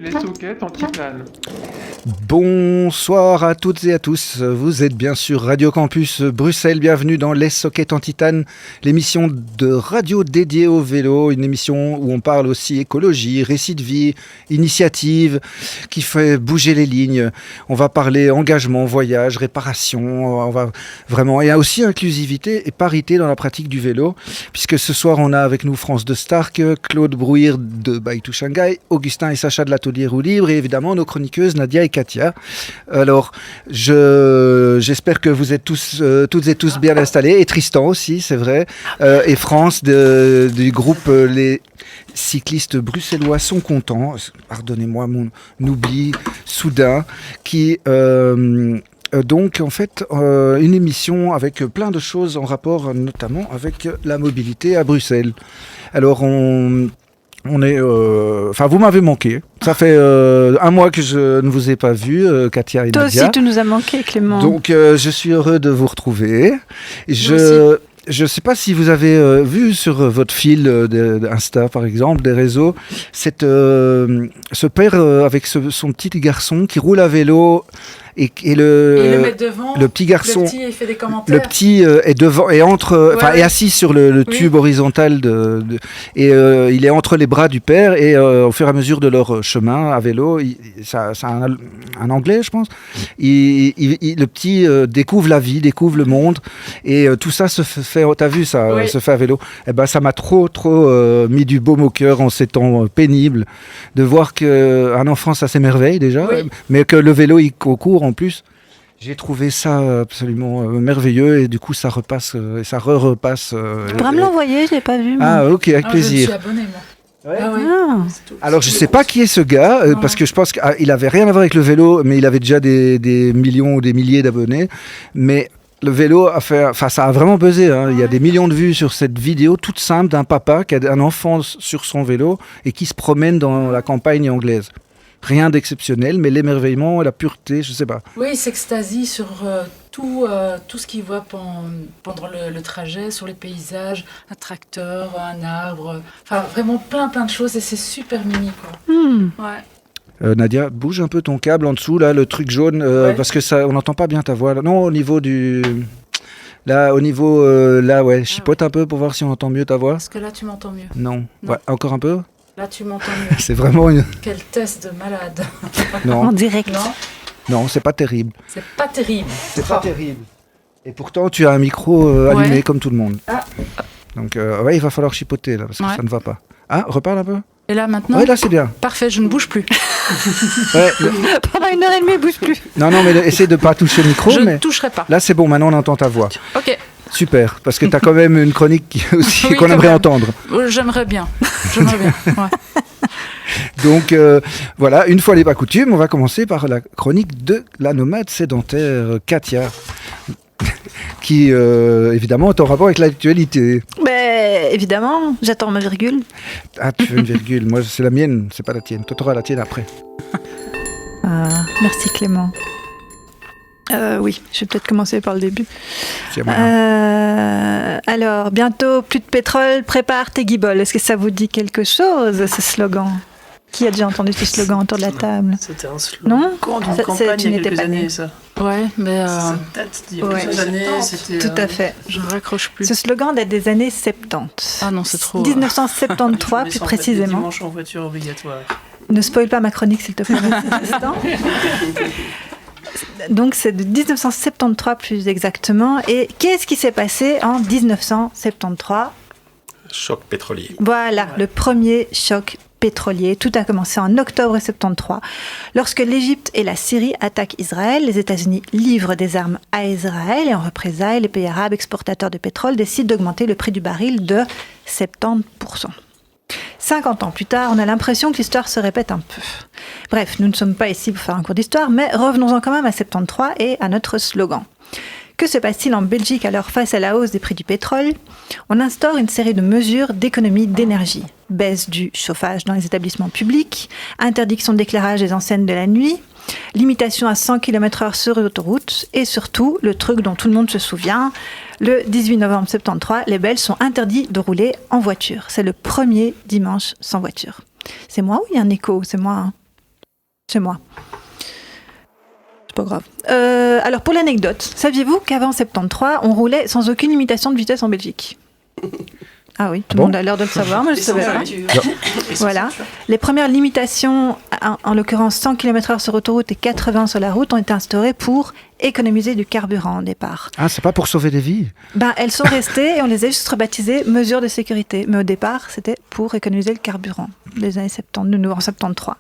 Les soquettes en titane. Bonsoir à toutes et à tous, vous êtes bien sûr Radio Campus Bruxelles, bienvenue dans Les Soquettes en Titane, l'émission de radio dédiée au vélo, une émission où on parle aussi écologie, récit de vie, initiative, qui fait bouger les lignes. On va parler engagement, voyage, réparation, on va vraiment, et aussi inclusivité et parité dans la pratique du vélo, puisque ce soir on a avec nous France de Stark, Claude Brouillère de Bike to Shanghai, Augustin et Sacha de l'Atelier Roue Libre et évidemment nos chroniqueuses Nadia et Katia. Alors, j'espère que vous êtes toutes et tous bien installés, et Tristan aussi, c'est vrai, et France du groupe Les cyclistes bruxellois sont contents, pardonnez-moi mon oubli soudain, qui... donc en fait une émission avec plein de choses en rapport notamment avec la mobilité à Bruxelles. Alors on est, enfin, vous m'avez manqué. Ça fait un mois que je ne vous ai pas vu, Katia et Toi Nadia. aussi, tu nous as manqué, Clément. Donc, je suis heureux de vous retrouver. Je ne sais pas si vous avez vu sur votre fil d'Insta, par exemple, des réseaux, ce père avec son petit garçon qui roule à vélo. Et il le met devant, le petit garçon, le petit il fait des commentaires. Le petit est devant et est assis sur le tube horizontal et il est entre les bras du père et au fur et à mesure de leur chemin à vélo, c'est un Anglais je pense. Le petit découvre la vie, découvre le monde et tout ça se fait. T'as vu ça se fait à vélo. Et ben ça m'a trop mis du baume au cœur en ces temps pénibles de voir que un enfant ça s'émerveille déjà, mais que le vélo il court en plus. J'ai trouvé ça absolument merveilleux et du coup ça repasse et ça repasse. Tu pourras me l'envoyer, je l'ai pas vu. Moi. Ah ok, avec plaisir. Je me suis abonné moi. Ouais. Alors je sais pas qui est ce gars parce que je pense qu'il avait rien à voir avec le vélo, mais il avait déjà des millions ou des milliers d'abonnés. Mais le vélo ça a vraiment buzzé. Hein. Il y a des millions de vues sur cette vidéo toute simple d'un papa qui a un enfant sur son vélo et qui se promène dans la campagne anglaise. Rien d'exceptionnel, mais l'émerveillement, la pureté, je sais pas. Oui, il s'extasie sur tout ce qu'il voit pendant le trajet, sur les paysages, un tracteur, un arbre, enfin vraiment plein de choses et c'est super mimi quoi. Ouais. Nadia, bouge un peu ton câble en dessous, là, le truc jaune, parce que ça, on n'entend pas bien ta voix. Là. Non, au niveau du... Là, au niveau... chipote un peu pour voir si on entend mieux ta voix. Est-ce que là, tu m'entends mieux? Non. Ouais, encore un peu? Là, tu m'entends mieux. C'est vraiment une... Quel test de malade. Non. En direct. Non, c'est pas terrible. C'est pas terrible. C'est pas terrible. Et pourtant, tu as un micro allumé comme tout le monde. Ah. Donc, il va falloir chipoter, là, parce que ça ne va pas. Ah, reparle un peu. Et là, maintenant? Oui, là, c'est bien. Parfait, je ne bouge plus. Pendant 1h30, bouge plus. Non, mais essaie de ne pas toucher le micro. Je ne toucherai pas. Là, c'est bon, maintenant, on entend ta voix. Ok. Super, parce que tu as quand même une chronique aussi qu'on aimerait entendre. J'aimerais bien. Ouais. Donc voilà, une fois n'est pas coutume, on va commencer par la chronique de la nomade sédentaire Katia, qui évidemment est en rapport avec l'actualité. Mais évidemment, j'attends ma virgule. Ah, tu veux une virgule, moi c'est la mienne, c'est pas la tienne. Toi, tu auras la tienne après. Merci Clément. Oui, je vais peut-être commencer par le début. Alors, bientôt plus de pétrole, prépare tes guiboles. Est-ce que ça vous dit quelque chose, ce slogan? Qui a déjà entendu ce slogan autour de la table? C'était un slogan. Non, d'une campagne il y a quelques années, ça. Ouais, mais... Ça date d'il y a plusieurs années. C'était, tout à fait. Je ne raccroche plus. Ce slogan date des années 70. Ah non, c'est trop... 1973, plus précisément. Dimanche en voiture obligatoire. Ne spoil pas ma chronique, s'il te plaît. Donc c'est de 1973 plus exactement. Et qu'est-ce qui s'est passé en 1973? Choc pétrolier. Voilà, le premier choc pétrolier. Tout a commencé en octobre 73, lorsque l'Égypte et la Syrie attaquent Israël. Les États-Unis livrent des armes à Israël et en représailles, les pays arabes exportateurs de pétrole décident d'augmenter le prix du baril de 70%. 50 ans plus tard, on a l'impression que l'histoire se répète un peu. Bref, nous ne sommes pas ici pour faire un cours d'histoire, mais revenons-en quand même à 73 et à notre slogan. Que se passe-t-il en Belgique alors face à la hausse des prix du pétrole? On instaure une série de mesures d'économie d'énergie. Baisse du chauffage dans les établissements publics, interdiction d'éclairage des enseignes de la nuit, limitation à 100 km/h sur l'autoroute et surtout, le truc dont tout le monde se souvient, le 18 novembre 73, les Belges sont interdits de rouler en voiture. C'est le premier dimanche sans voiture. C'est moi ou il y a un écho? C'est moi, hein? chez moi. C'est pas grave. Alors pour l'anecdote, saviez-vous qu'avant 73, on roulait sans aucune limitation de vitesse en Belgique ? Ah oui, tout le monde a l'air de le savoir, mais je ne savais pas. Voilà. Les premières limitations, en l'occurrence 100 km/h sur autoroute et 80 sur la route, ont été instaurées pour économiser du carburant au départ. Ah, c'est pas pour sauver des vies ? Elles sont restées et on les a juste rebaptisées mesures de sécurité. Mais au départ, c'était pour économiser le carburant, les années 70, nous en 73.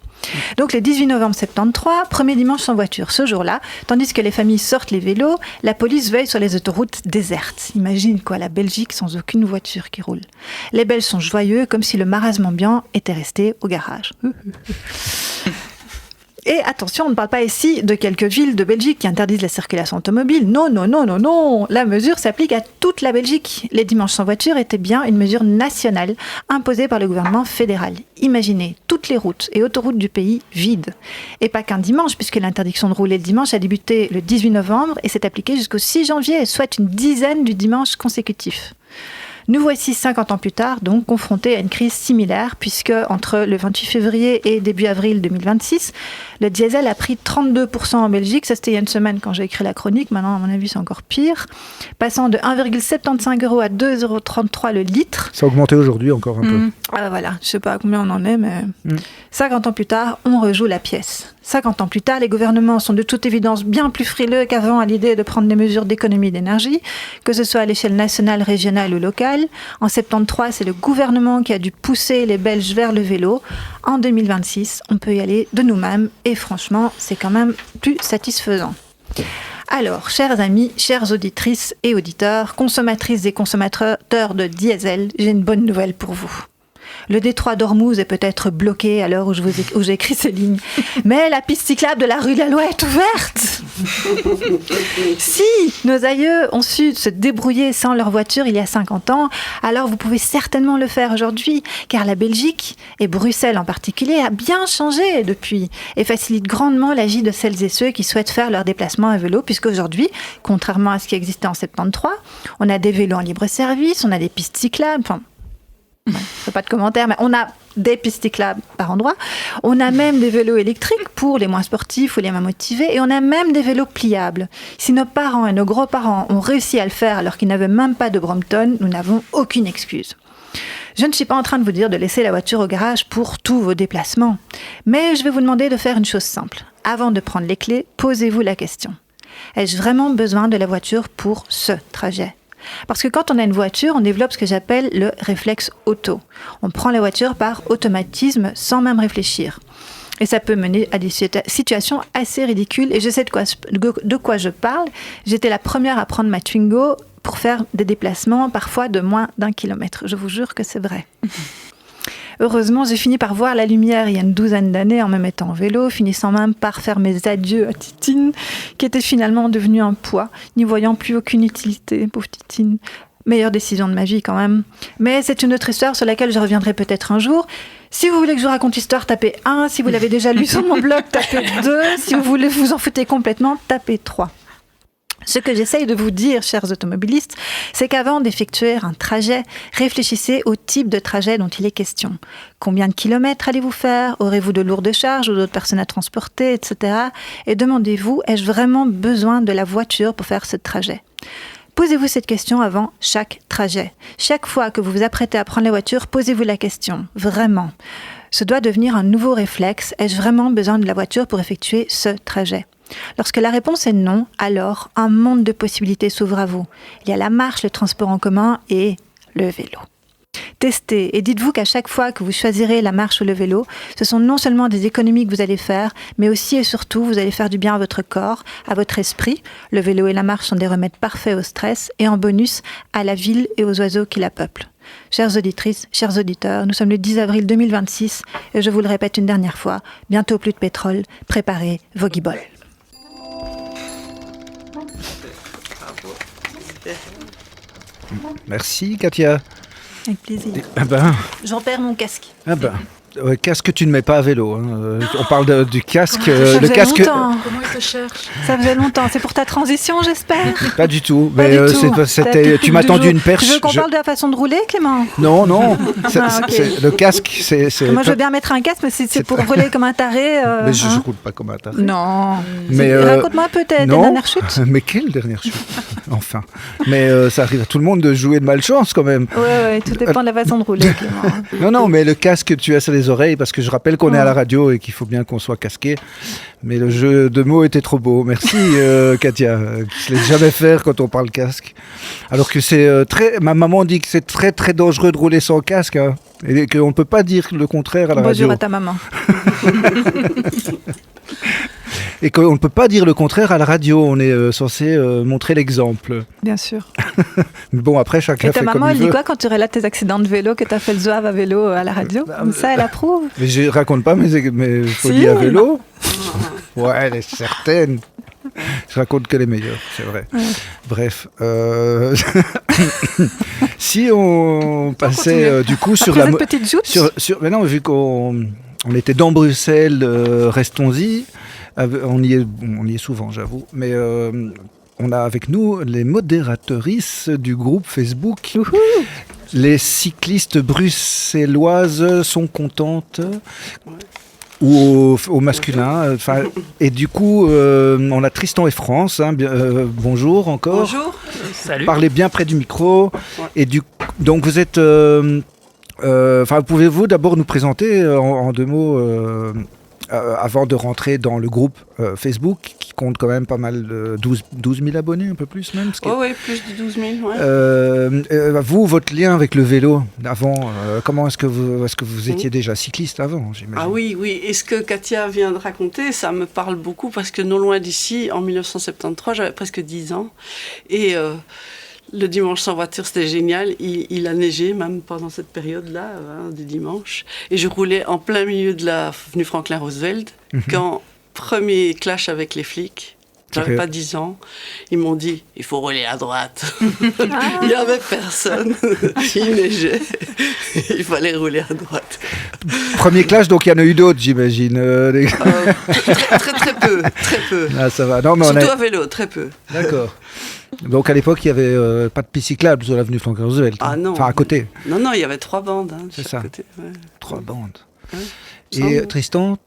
Donc le 18 novembre 73, premier dimanche sans voiture. Ce jour-là, tandis que les familles sortent les vélos, la police veille sur les autoroutes désertes. Imagine la Belgique sans aucune voiture qui roule. Les Belges sont joyeux, comme si le marasme ambiant était resté au garage. Et attention, on ne parle pas ici de quelques villes de Belgique qui interdisent la circulation automobile. Non, non, non, non, non. La mesure s'applique à toute la Belgique. Les dimanches sans voiture étaient bien une mesure nationale imposée par le gouvernement fédéral. Imaginez toutes les routes et autoroutes du pays vides. Et pas qu'un dimanche, puisque l'interdiction de rouler le dimanche a débuté le 18 novembre et s'est appliquée jusqu'au 6 janvier, soit une dizaine de dimanches consécutifs. Nous voici 50 ans plus tard, donc confrontés à une crise similaire, puisque entre le 28 février et début avril 2026, le diesel a pris 32% en Belgique. Ça, c'était il y a une semaine quand j'ai écrit la chronique. Maintenant, à mon avis, c'est encore pire. Passant de 1,75 € à 2,33 € le litre. Ça a augmenté aujourd'hui encore un peu. Voilà, je ne sais pas à combien on en est, mais 50 ans plus tard, on rejoue la pièce. 50 ans plus tard, les gouvernements sont de toute évidence bien plus frileux qu'avant à l'idée de prendre des mesures d'économie d'énergie, que ce soit à l'échelle nationale, régionale ou locale. En 73, c'est le gouvernement qui a dû pousser les Belges vers le vélo. En 2026, on peut y aller de nous-mêmes et franchement, c'est quand même plus satisfaisant. Alors, chers amis, chères auditrices et auditeurs, consommatrices et consommateurs de diesel, j'ai une bonne nouvelle pour vous. Le détroit d'Ormuz est peut-être bloqué à l'heure où j'ai écrit ces lignes, mais la piste cyclable de la rue de la Loi est ouverte. Si nos aïeux ont su se débrouiller sans leur voiture il y a 50 ans, alors vous pouvez certainement le faire aujourd'hui, car la Belgique, et Bruxelles en particulier, a bien changé depuis et facilite grandement la vie de celles et ceux qui souhaitent faire leur déplacement à vélo, puisqu'aujourd'hui, contrairement à ce qui existait en 73, on a des vélos en libre-service, on a des pistes cyclables, pas de commentaires, mais on a des pistes cyclables par endroit. On a même des vélos électriques pour les moins sportifs ou les moins motivés, et on a même des vélos pliables. Si nos parents et nos grands-parents ont réussi à le faire alors qu'ils n'avaient même pas de Brompton, nous n'avons aucune excuse. Je ne suis pas en train de vous dire de laisser la voiture au garage pour tous vos déplacements, mais je vais vous demander de faire une chose simple. Avant de prendre les clés, posez-vous la question. Ai-je vraiment besoin de la voiture pour ce trajet ? Parce que quand on a une voiture, on développe ce que j'appelle le réflexe auto. On prend la voiture par automatisme sans même réfléchir. Et ça peut mener à des situations assez ridicules. Et je sais de quoi je parle. J'étais la première à prendre ma Twingo pour faire des déplacements, parfois de moins d'1 kilomètre. Je vous jure que c'est vrai. Heureusement, j'ai fini par voir la lumière il y a une douzaine d'années en me mettant en vélo, finissant même par faire mes adieux à Titine, qui était finalement devenue un poids, n'y voyant plus aucune utilité, pauvre Titine. Meilleure décision de ma vie quand même. Mais c'est une autre histoire sur laquelle je reviendrai peut-être un jour. Si vous voulez que je vous raconte l'histoire, tapez 1. Si vous l'avez déjà lu sur mon blog, tapez 2. Si vous voulez vous en foutre complètement, tapez 3. Ce que j'essaye de vous dire, chers automobilistes, c'est qu'avant d'effectuer un trajet, réfléchissez au type de trajet dont il est question. Combien de kilomètres allez-vous faire ? Aurez-vous de lourdes charges ou d'autres personnes à transporter, etc. Et demandez-vous, ai-je vraiment besoin de la voiture pour faire ce trajet ? Posez-vous cette question avant chaque trajet. Chaque fois que vous vous apprêtez à prendre la voiture, posez-vous la question. Vraiment. Ce doit devenir un nouveau réflexe. Ai-je vraiment besoin de la voiture pour effectuer ce trajet ? Lorsque la réponse est non, alors un monde de possibilités s'ouvre à vous. Il y a la marche, le transport en commun et le vélo. Testez et dites-vous qu'à chaque fois que vous choisirez la marche ou le vélo, ce sont non seulement des économies que vous allez faire, mais aussi et surtout vous allez faire du bien à votre corps, à votre esprit. Le vélo et la marche sont des remèdes parfaits au stress et en bonus à la ville et aux oiseaux qui la peuplent. Chères auditrices, chers auditeurs, nous sommes le 10 avril 2026 et je vous le répète une dernière fois, bientôt plus de pétrole, préparez vos guiboles. Merci Katia. Avec plaisir. Ah ben, J'en perds mon casque. ah ben. Casque, tu ne mets pas à vélo. Hein. On parle du casque. Ça le faisait casque. longtemps. Comment il te cherche? Ça faisait longtemps. C'est pour ta transition, j'espère. Pas du tout. Pas Mais du tout. c'était. Tu m'as tendu une perche. Tu veux qu'on parle de la façon de rouler, Clément? Non. Ok. Le casque, c'est. Moi, je veux bien mettre un casque, mais si c'est pour rouler comme un taré. Mais je ne roule pas comme un taré. Non. Mais Raconte-moi un peu tes dernières chutes. Mais quelle dernière chute? Enfin. Mais ça arrive à tout le monde de jouer de malchance quand même. Ouais, tout dépend de la façon de rouler, Clément. Non, mais le casque, tu as sur les oreilles, parce que je rappelle qu'on est à la radio et qu'il faut bien qu'on soit casqué. Mais le jeu de mots était trop beau. Merci, Katia. Je ne l'ai jamais faire quand on parle casque. Alors que c'est très... Ma maman dit que c'est très, très dangereux de rouler sans casque. Hein, et qu'on ne peut pas dire le contraire à la radio. Bonjour à ta maman. Et qu'on ne peut pas dire le contraire à la radio. On est censé montrer l'exemple. Bien sûr. Mais bon, après, chacun fait comme il veut. Et ta maman, elle dit quoi quand tu relates tes accidents de vélo, que tu as fait le zouave à vélo à la radio? Comme ça, elle approuve. Mais je raconte pas mes folies à vélo. Ouais, elle est certaine. Je raconte que les meilleurs, c'est vrai. Ouais. Bref. Si on passait du coup sur la... petite joute mais non, vu qu'on était dans Bruxelles, restons-y. On y est souvent, j'avoue. Mais on a avec nous les modératrices du groupe Facebook. Youhou. Les cyclistes bruxelloises sont contentes. Ou au masculin. Et du coup, on a Tristan et France. Hein, bonjour encore. Bonjour. Salut. Parlez bien près du micro. Ouais. Et donc vous êtes... pouvez-vous d'abord nous présenter en deux mots avant de rentrer dans le groupe Facebook qui compte quand même pas mal, 12 000 abonnés, un peu plus même. Oui, plus de 12 000. Ouais. Vous, votre lien avec le vélo avant, comment est-ce que vous étiez déjà cycliste avant, j'imagine? Ah oui. Et ce que Katia vient de raconter, ça me parle beaucoup parce que non loin d'ici, en 1973, j'avais presque 10 ans. Et le dimanche sans voiture, c'était génial. Il a neigé même pendant cette période-là, du dimanche. Et je roulais en plein milieu de l'avenue Franklin Roosevelt quand premier clash avec les flics. J'avais pas 10 ans. Ils m'ont dit, il faut rouler à droite. Il n'y avait personne. Il neigeait. Il fallait rouler à droite. Premier clash, donc il y en a eu d'autres, j'imagine. Très peu. Ah, ça va. Non, mais surtout à vélo, très peu. D'accord. Donc à l'époque, il n'y avait pas de piste cyclable sur l'avenue Franklin Roosevelt. Ah non. Enfin, à côté. Non, il y avait 3 bandes. C'est ça. Côté, ouais. 3 bandes. Ouais. Et Tristan?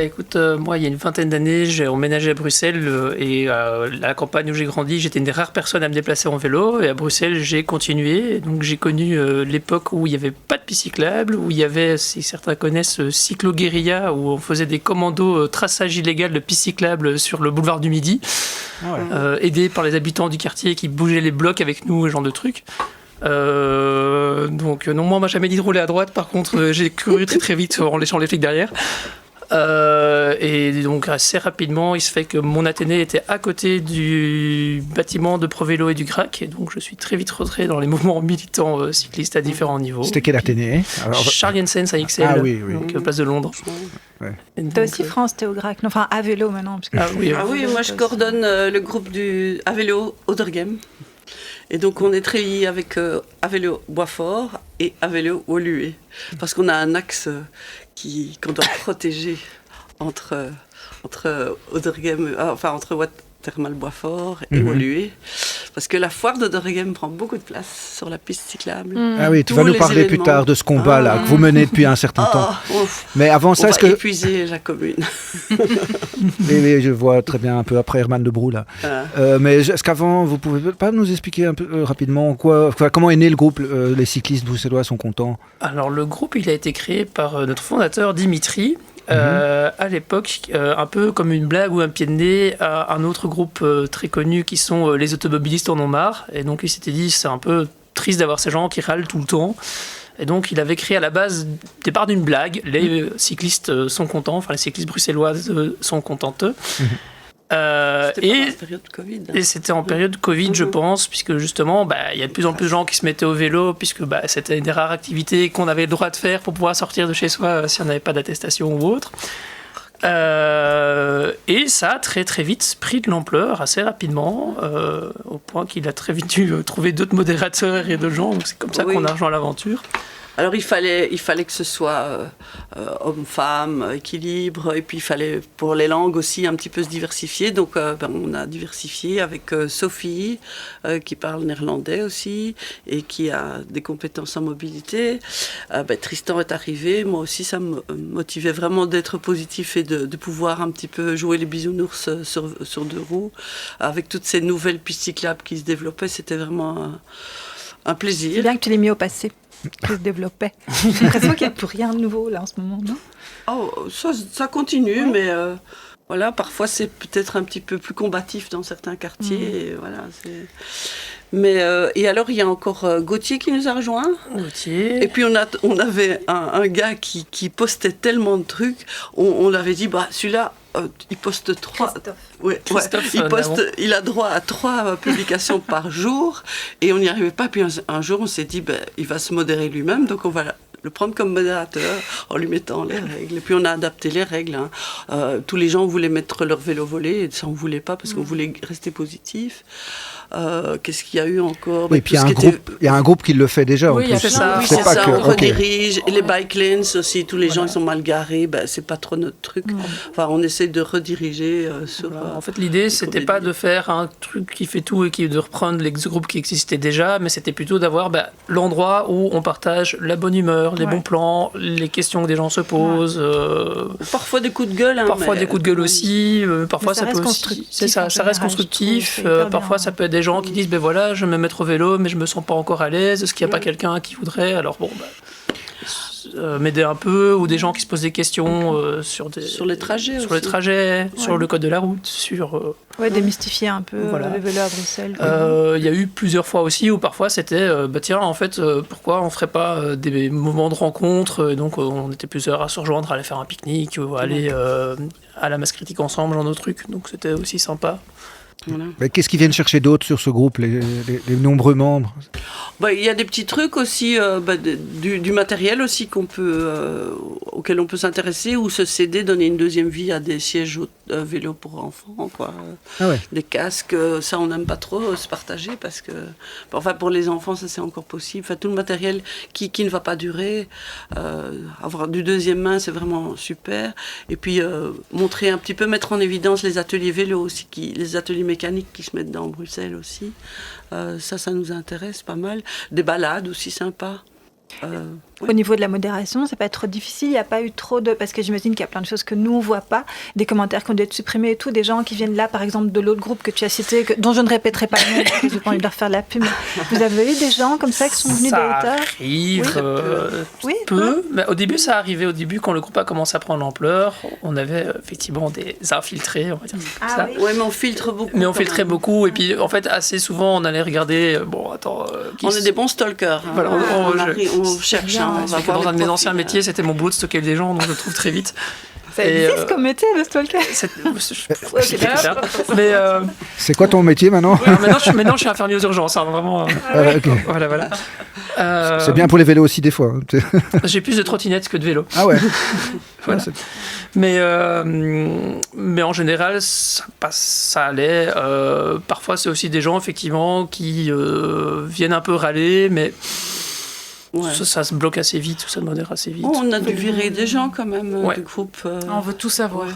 Écoute, moi, il y a une vingtaine d'années, j'ai emménagé à Bruxelles et à la campagne où j'ai grandi, j'étais une des rares personnes à me déplacer en vélo. Et à Bruxelles, j'ai continué. Donc, j'ai connu l'époque où il n'y avait pas de piste cyclable, où il y avait, si certains connaissent, cyclo-guérilla, où on faisait des commandos traçage illégal de piste cyclable sur le boulevard du Midi, aidés par les habitants du quartier qui bougeaient les blocs avec nous, ce genre de trucs. Donc, non, moi, on m'a jamais dit de rouler à droite. Par contre, j'ai couru très très vite en léchant les flics derrière. Et donc assez rapidement il se fait que mon athénée était à côté du bâtiment de ProVélo et du GRAC, et donc je suis très vite rentré dans les mouvements militants cyclistes à différents niveaux. C'était quel athénée? Charles Jensen à XL, oui. donc place de Londres. Ouais. T'as aussi France, t'es au GRAC, enfin à vélo maintenant. Parce que oui, moi je coordonne le groupe à vélo Odergem. Et donc on est très liés avec à vélo Boisfort et à vélo Woluwe, parce qu'on a un axe qu'on doit protéger entre Odergem, entre Watermal Boisfort et Woluwe, parce que la foire d'Odergem prend beaucoup de place sur la piste cyclable. Ah oui, tu vas nous parler plus tard de ce combat-là que vous menez depuis un certain temps. Mais avant ça, on va épuiser la commune. Mais je vois très bien un peu après Herman de Brou là. Mais est-ce qu'avant, vous pouvez pas nous expliquer un peu rapidement comment est né le groupe Les cyclistes bruxellois sont contents? Alors le groupe, il a été créé par notre fondateur Dimitri. À l'époque, un peu comme une blague ou un pied de nez à un autre groupe très connu qui sont les automobilistes en ont marre. Et donc il s'était dit, c'est un peu triste d'avoir ces gens qui râlent tout le temps. Et donc il avait créé à la base, départ d'une blague, les cyclistes sont contents, enfin les cyclistes bruxelloises sont contentes. C'était en période Covid. Et c'était en période Covid, je pense, puisque justement, il y a de plus en plus de gens qui se mettaient au vélo, puisque c'était une des rares activités qu'on avait le droit de faire pour pouvoir sortir de chez soi si on n'avait pas d'attestation ou autre. Et ça a très très vite pris de l'ampleur, assez rapidement, au point qu'il a très vite dû trouver d'autres modérateurs et d'autres gens. Donc c'est comme ça qu'on a rejoint l'aventure. Alors il fallait que ce soit homme-femme, équilibre, et puis il fallait pour les langues aussi un petit peu se diversifier. Donc on a diversifié avec Sophie qui parle néerlandais aussi et qui a des compétences en mobilité. Tristan est arrivé, moi aussi ça me motivait vraiment d'être positif et de pouvoir un petit peu jouer les bisounours sur deux roues. Avec toutes ces nouvelles pistes cyclables qui se développaient, c'était vraiment un plaisir. C'est bien que tu l'aies mis au passé. Qui se développait. J'ai l'impression qu'il n'y a plus rien de nouveau là en ce moment, non ? Oh, ça continue, mais voilà, parfois c'est peut-être un petit peu plus combatif dans certains quartiers. Et voilà, mais et alors il y a encore Gauthier qui nous a rejoint. Gauthier. Et puis on avait un gars qui postait tellement de trucs. On l'avait dit celui-là. Il poste 3. Il a droit à 3 publications par jour et on n'y arrivait pas. Puis un jour, on s'est dit, il va se modérer lui-même, donc on va le prendre comme modérateur en lui mettant les règles. Et puis on a adapté les règles. Tous les gens voulaient mettre leur vélo volé et ça on voulait pas parce qu'on voulait rester positif. Qu'est-ce qu'il y a eu encore? Oui, puis il y a un groupe qui le fait déjà. Oui, en plus. c'est ça. Oui, c'est ça. On redirige. Et les bike lanes aussi, tous les gens qui sont mal garés, c'est pas trop notre truc. Enfin, on essaie de rediriger sur. En fait, l'idée, c'était pas de faire un truc qui fait tout et de reprendre les groupes qui existaient déjà, mais c'était plutôt d'avoir l'endroit où on partage la bonne humeur, les bons plans, les questions que des gens se posent. Parfois des coups de gueule. Parfois des coups de gueule aussi. Parfois ça ça peut aussi. C'est ça. Ça reste constructif. Parfois ça peut être des gens qui disent voilà, je vais me mettre au vélo, mais je me sens pas encore à l'aise. Est-ce qu'il n'y a pas quelqu'un qui voudrait? Alors m'aider un peu, ou des gens qui se posent des questions sur les trajets, sur le code de la route, sur démystifier un peu le vélo à Bruxelles. Il y a eu plusieurs fois aussi où parfois c'était tiens, en fait, pourquoi on ferait pas des moments de rencontre, et donc on était plusieurs à se rejoindre, à aller faire un pique-nique ou aller à la masse critique ensemble, genre d'autres trucs, donc c'était aussi sympa. Voilà. Mais qu'est-ce qu'ils viennent chercher d'autre sur ce groupe, les nombreux membres? Il y a des petits trucs aussi, du matériel aussi auquel on peut s'intéresser, ou se céder, donner une deuxième vie à des sièges vélo pour enfants, quoi. Des casques, ça on n'aime pas trop se partager parce que, pour les enfants ça c'est encore possible. Tout le matériel qui ne va pas durer, avoir du deuxième main c'est vraiment super. Et puis montrer un petit peu, mettre en évidence les ateliers vélo aussi, les ateliers mécaniques qui se mettent dans Bruxelles aussi. Ça nous intéresse pas mal. Des balades aussi sympas. Au niveau de la modération, c'est pas trop difficile, il n'y a pas eu trop de... Parce que j'imagine qu'il y a plein de choses que nous, on ne voit pas, des commentaires qui ont dû être supprimés et tout, des gens qui viennent là, par exemple, de l'autre groupe que tu as cité, dont je ne répéterai pas le nom, parce que je n'ai pas envie de leur faire de la pub. Vous avez eu des gens comme ça qui sont venus de hauteur? Ça arrive peu. Mais au début, ça arrivait. Au début, quand le groupe a commencé à prendre l'ampleur, on avait effectivement des infiltrés, on va dire ça. Oui, mais on filtre beaucoup. Mais on filtrait beaucoup, et puis en fait, assez souvent, on allait regarder... on est des bons stalkers. Voilà, on cherche. Dans un de mes anciens métiers, c'était mon boulot de stocker des gens, donc je le trouve très vite. Ça existe comme métier, le stalker? C'est quoi ton métier maintenant? Maintenant, je suis infirmier aux urgences, vraiment. Okay. Voilà. C'est bien pour les vélos aussi, des fois. J'ai plus de trottinettes que de vélos. Ah ouais. Voilà. Mais en général, ça allait. Parfois, c'est aussi des gens, effectivement, qui viennent un peu râler, mais... Ça se bloque assez vite, ça se modère assez vite. On a dû virer des gens quand même du groupe. On veut tout savoir.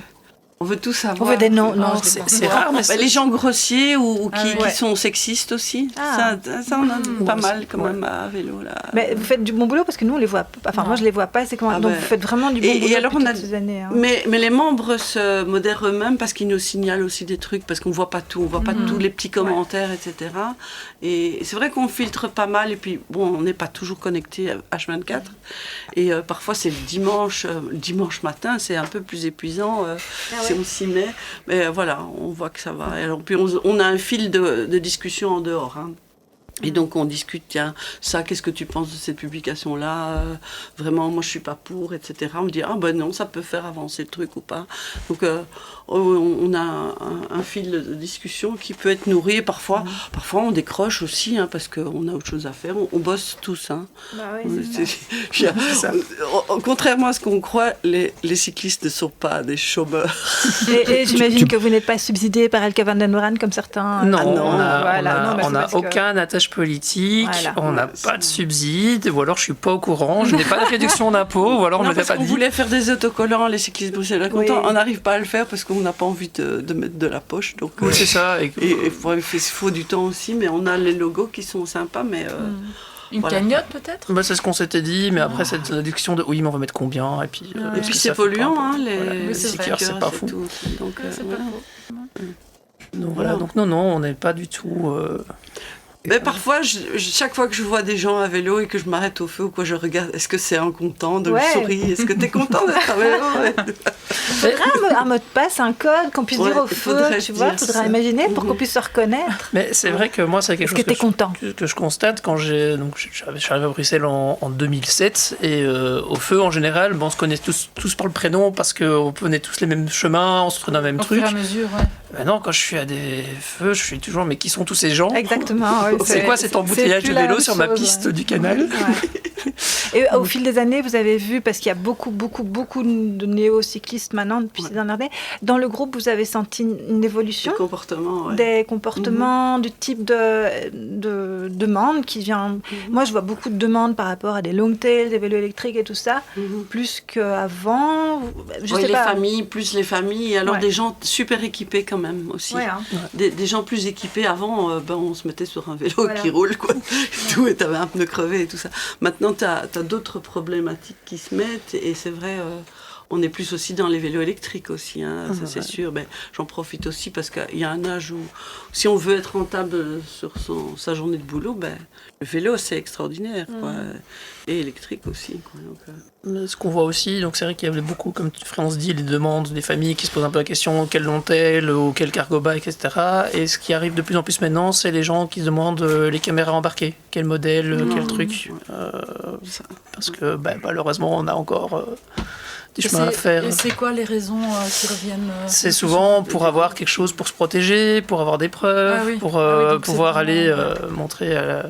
On veut tout savoir. On veut des noms. Non, c'est rare. Mais les gens grossiers ou qui sont sexistes aussi. Ça on a pas mal quand même à vélo. Là. Mais vous faites du bon boulot parce que nous, on les voit pas. Enfin, moi, je les vois pas. C'est comment... Donc, vous faites vraiment du bon boulot depuis toutes ces années. Mais les membres se modèrent eux-mêmes parce qu'ils nous signalent aussi des trucs, parce qu'on voit pas tout. On voit pas tous les petits commentaires, etc. Et c'est vrai qu'on filtre pas mal. Et puis, on n'est pas toujours connecté H24. Et parfois, c'est le dimanche matin, c'est un peu plus épuisant. Si on s'y met, mais voilà, on voit que ça va. Alors, puis on a un fil de discussion en dehors. Et donc on discute, tiens, ça, qu'est-ce que tu penses de cette publication-là? Vraiment, moi je suis pas pour, etc. On me dit, non, ça peut faire avancer le truc ou pas. Donc on a un fil de discussion qui peut être nourri. Et parfois on décroche aussi, parce qu'on a autre chose à faire. On bosse tous. Contrairement à ce qu'on croit, les cyclistes ne sont pas des chômeurs. Et j'imagine que vous n'êtes pas subsidé par Elke van den Moran comme certains. Non, on n'a aucun attachement engagement politique, Voilà. on n'a pas de subsides, ou alors je suis pas au courant, je n'ai pas de réduction d'impôt, ou alors on Non, ne l'a parce pas qu'on dit. voulait faire des autocollants, les cyclistes bruxellois Oui. contents. On n'arrive pas à le faire parce qu'on n'a pas envie de mettre de la poche. Donc, Oui, c'est ça. Et il faut du temps aussi, mais on a les logos qui sont sympas, mais Une Voilà. cagnotte peut-être. bah, c'est ce qu'on s'était dit, mais après cette réduction de oui, mais on va mettre combien, et puis, Ouais. et est-ce puis que c'est ça fait polluant, pas un hein, peu- les voilà. Oui, c'est stickers, vrai. c'est pas fou. tout. Donc, C'est voilà. pas faux. Donc voilà, donc non, on n'est pas du tout. Mais parfois, chaque fois que je vois des gens à vélo et que je m'arrête au feu ou quoi, je regarde, est-ce que c'est un content de Ouais. le sourire? Est-ce que tu es content d'être à vélo? Ouais. Faudrait un mot de passe, un code qu'on puisse Ouais, dire au il feu, faudrait tu vois, dire faudrait ça. imaginer pour Mhm. qu'on puisse se reconnaître. Mais c'est vrai que moi, c'est quelque Est-ce chose que t'es content? que je constate quand je suis arrivé à Bruxelles en 2007, et au feu en général, bon, on se connaît tous par le prénom parce qu'on prenait tous les mêmes chemins, on se prenait dans le même Au truc. fur et à mesure, ouais. Maintenant, quand je suis à des feux, je suis toujours, mais qui sont tous ces gens? Exactement. ouais, C'est quoi cet embouteillage c'est de plus la vélo même sur ma chose, piste ouais. du canal? Ouais. Et au fil des années, vous avez vu, parce qu'il y a beaucoup de néo-cyclistes maintenant depuis ces dernières années, dans le groupe, vous avez senti une évolution Le comportement, ouais. des comportements, du type de demande qui vient. Moi, je vois beaucoup de demandes par rapport à des long tails, des vélos électriques et tout ça, Mhm. plus qu'avant. Je Ouais, sais les pas. familles, plus les familles, et alors Ouais. des gens super équipés quand même aussi. Ouais, hein. Des gens plus équipés, avant, on se mettait sur un vélo Voilà. qui roule, quoi. Tout, et t'avais un pneu crevé et tout ça. Maintenant, t'as d'autres problématiques qui se mettent, et c'est vrai, on est plus aussi dans les vélos électriques aussi, hein, ça c'est sûr. Ben, j'en profite aussi parce qu'il y a un âge où, si on veut être rentable sur sa journée de boulot, ben, le vélo c'est extraordinaire, quoi. Et électrique aussi, quoi. Donc, Mais ce qu'on voit aussi, donc c'est vrai qu'il y avait beaucoup, comme France dit, les demandes des familles qui se posent un peu la question quel long-tail ou quel cargo-bike, etc. Et ce qui arrive de plus en plus maintenant, c'est les gens qui se demandent les caméras embarquées, quel modèle, quel truc. ça. Parce que malheureusement, on a encore des Et chemins à faire. Et c'est quoi les raisons qui reviennent C'est le plus souvent pour avoir quelque chose pour se protéger, pour avoir des preuves, Ah oui. pour Ah oui, donc pouvoir c'est aller vraiment, montrer à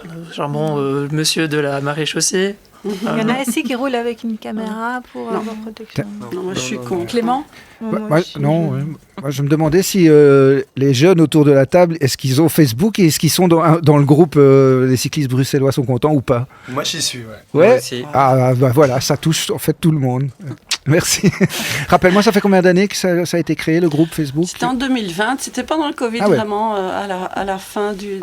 le charmant monsieur de la maréchaussée. Il y en a ici qui roulent avec une caméra pour avoir protection. Non, moi je suis contre. Clément? Moi, je me demandais si les jeunes autour de la table, est-ce qu'ils ont Facebook et est-ce qu'ils sont dans le groupe Les cyclistes bruxellois sont contents ou pas? Moi, j'y suis, ouais. Ouais. Moi aussi. Ah bah voilà, ça touche en fait tout le monde. Merci. Rappelle-moi, ça fait combien d'années que ça a été créé le groupe Facebook? C'était en 2020, c'était pendant le Covid, Ah ouais. vraiment, à la fin du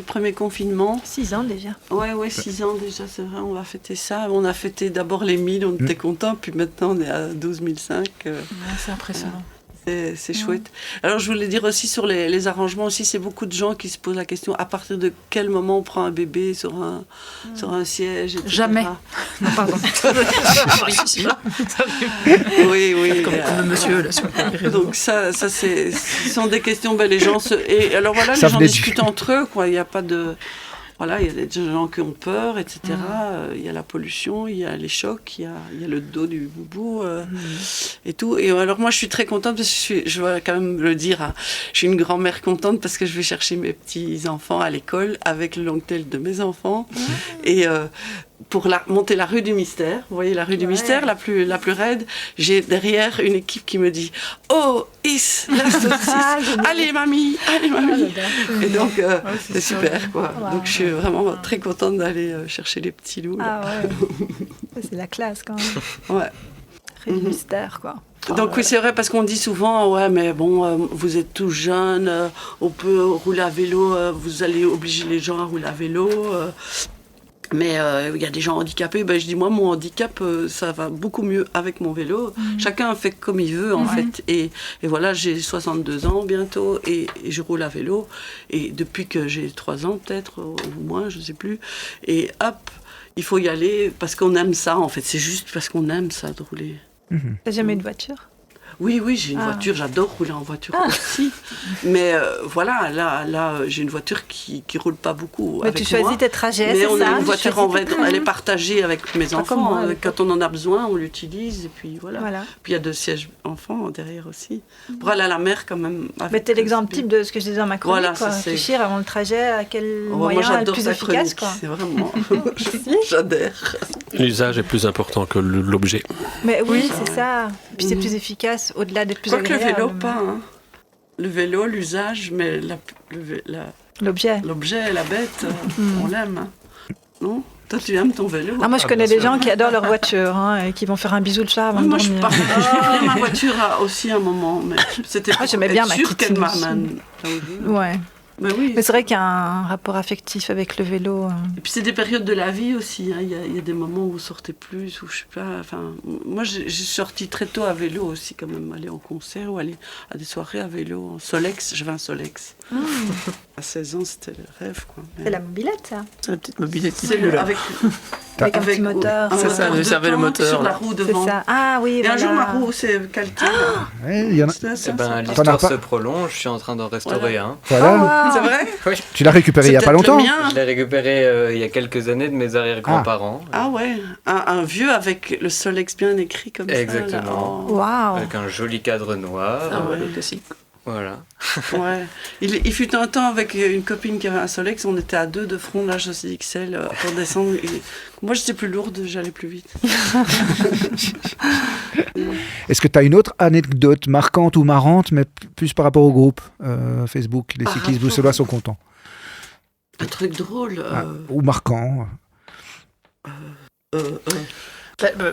premier confinement. 6 ans déjà. Ouais, 6 ans déjà, c'est vrai, on va fêter ça. On a fêté d'abord les 1000, on était contents, puis maintenant on est à 12 500. Ouais, c'est impressionnant. C'est chouette. Alors je voulais dire aussi sur les arrangements aussi, c'est beaucoup de gens qui se posent la question à partir de quel moment on prend un bébé sur un siège, etc. Jamais. Non, pardon. Ici, Oui. comme le monsieur là sur les réseaux. Donc ce sont des questions, les gens et alors voilà, Ça les gens venait du- discutent entre eux, quoi. Il n'y a pas de... Voilà, il y a des gens qui ont peur, etc. Il y a la pollution, il y a les chocs, il y a le dos du boubou et tout. Et alors moi, je suis très contente parce que je vais quand même le dire, hein, je suis une grand-mère contente parce que je vais chercher mes petits-enfants à l'école avec le long-tail de mes enfants. Et pour monter la rue du Mystère, vous voyez la rue du Mystère, la plus raide, j'ai derrière une équipe qui me dit « Oh, Is, la saucisse, allez mamie !» Et donc, c'est super, quoi. Wow. Donc, je suis vraiment très contente d'aller chercher les petits loups. là. Ah ouais. Ça, c'est la classe quand même. Ouais. Très mystère quoi. Donc, oui, c'est vrai, parce qu'on dit souvent, ouais, mais bon, vous êtes tout jeune, on peut rouler à vélo, vous allez obliger les gens à rouler à vélo. Mais il y a des gens handicapés. Ben, je dis, moi, mon handicap, ça va beaucoup mieux avec mon vélo. Chacun fait comme il veut, en fait. Et voilà, j'ai 62 ans bientôt et je roule à vélo. Et depuis que j'ai 3 ans, peut-être, ou moins, je ne sais plus. Et hop, il faut y aller parce qu'on aime ça, en fait. C'est juste parce qu'on aime ça, de rouler. T'as jamais eu de voiture? Oui, j'ai une voiture, j'adore rouler en voiture aussi. Mais voilà, là j'ai une voiture qui roule pas beaucoup. Mais avec tu choisis moi. tes trajets, Mais c'est on ça? a une Tu voiture, choisis tes elle est partagée avec mes comme enfants. moi, avec Quand on en a besoin, on l'utilise. Et puis voilà. Voilà. Puis il y a 2 sièges enfants derrière aussi. Pour aller à la mer quand même. Mais t'es l'exemple type de ce que je disais dans ma chronique. Voilà, quoi. ça, c'est- Réfléchir avant le trajet, à quel Moi moyen est le j'adore plus ta efficace. chronique. Quoi. C'est vraiment. J'adhère. L'usage est plus important que l'objet. Mais oui, c'est ça. Puis c'est plus efficace au-delà d'être plus Quoique le agréable. vélo, pas. Hein. Le vélo, l'usage, mais L'objet. L'objet, la bête, on l'aime. Hein. Non? Toi, tu aimes ton vélo? Ah, moi, je connais bien des sûr. gens qui adorent leur voiture et qui vont faire un bisou le soir avant Oui, de moi, je dormir. parlais ma voiture aussi un moment, mais c'était Ah, j'aimais bien ma sûre petite qu'elle Simus. m'amène là où je veux. Ouais. Mais oui. Mais c'est vrai qu'il y a un rapport affectif avec le vélo. Et puis c'est des périodes de la vie aussi. Hein. Il y a des moments où vous sortez plus, où je sais pas. Enfin, moi, j'ai sorti très tôt à vélo aussi, quand même, aller en concert ou aller à des soirées à vélo. En Solex, j'avais un Solex. À 16 ans, c'était le rêve, quoi. Mais C'est la mobilette, ça. C'est la petite mobilette. c'est le- avec Avec un petit moteur. un C'est ça, moteur de de servait le tank moteur, sur là. la roue C'est devant. ça. Ah oui, Et un jour, ma voilà. roue s'est calquée. là. Ouais, il y en a- C'était assez Eh ben, sympa. T'en l'histoire as pas- se prolonge, je suis en train d'en restaurer un. Voilà. C'est vrai? Tu l'as récupéré il y a C'est pas peut-être longtemps. le mien. Je l'ai récupéré il y a quelques années de mes arrière-grands-parents. Ah ouais, un vieux avec le Solex bien écrit comme ça. Exactement. Là. Oh. Waouh. Avec un joli cadre noir. Ah ouais, le classique. Voilà. Ouais. Il fut un temps avec une copine qui avait un Solex, on était à 2 de front, l'âge aussi XL, pour descendre. Et moi j'étais plus lourde, j'allais plus vite. Est-ce que tu as une autre anecdote marquante ou marrante, mais plus par rapport au groupe Facebook? Les Par cyclistes rapport- bruxellois sont contents. Un truc drôle. Ou marquant.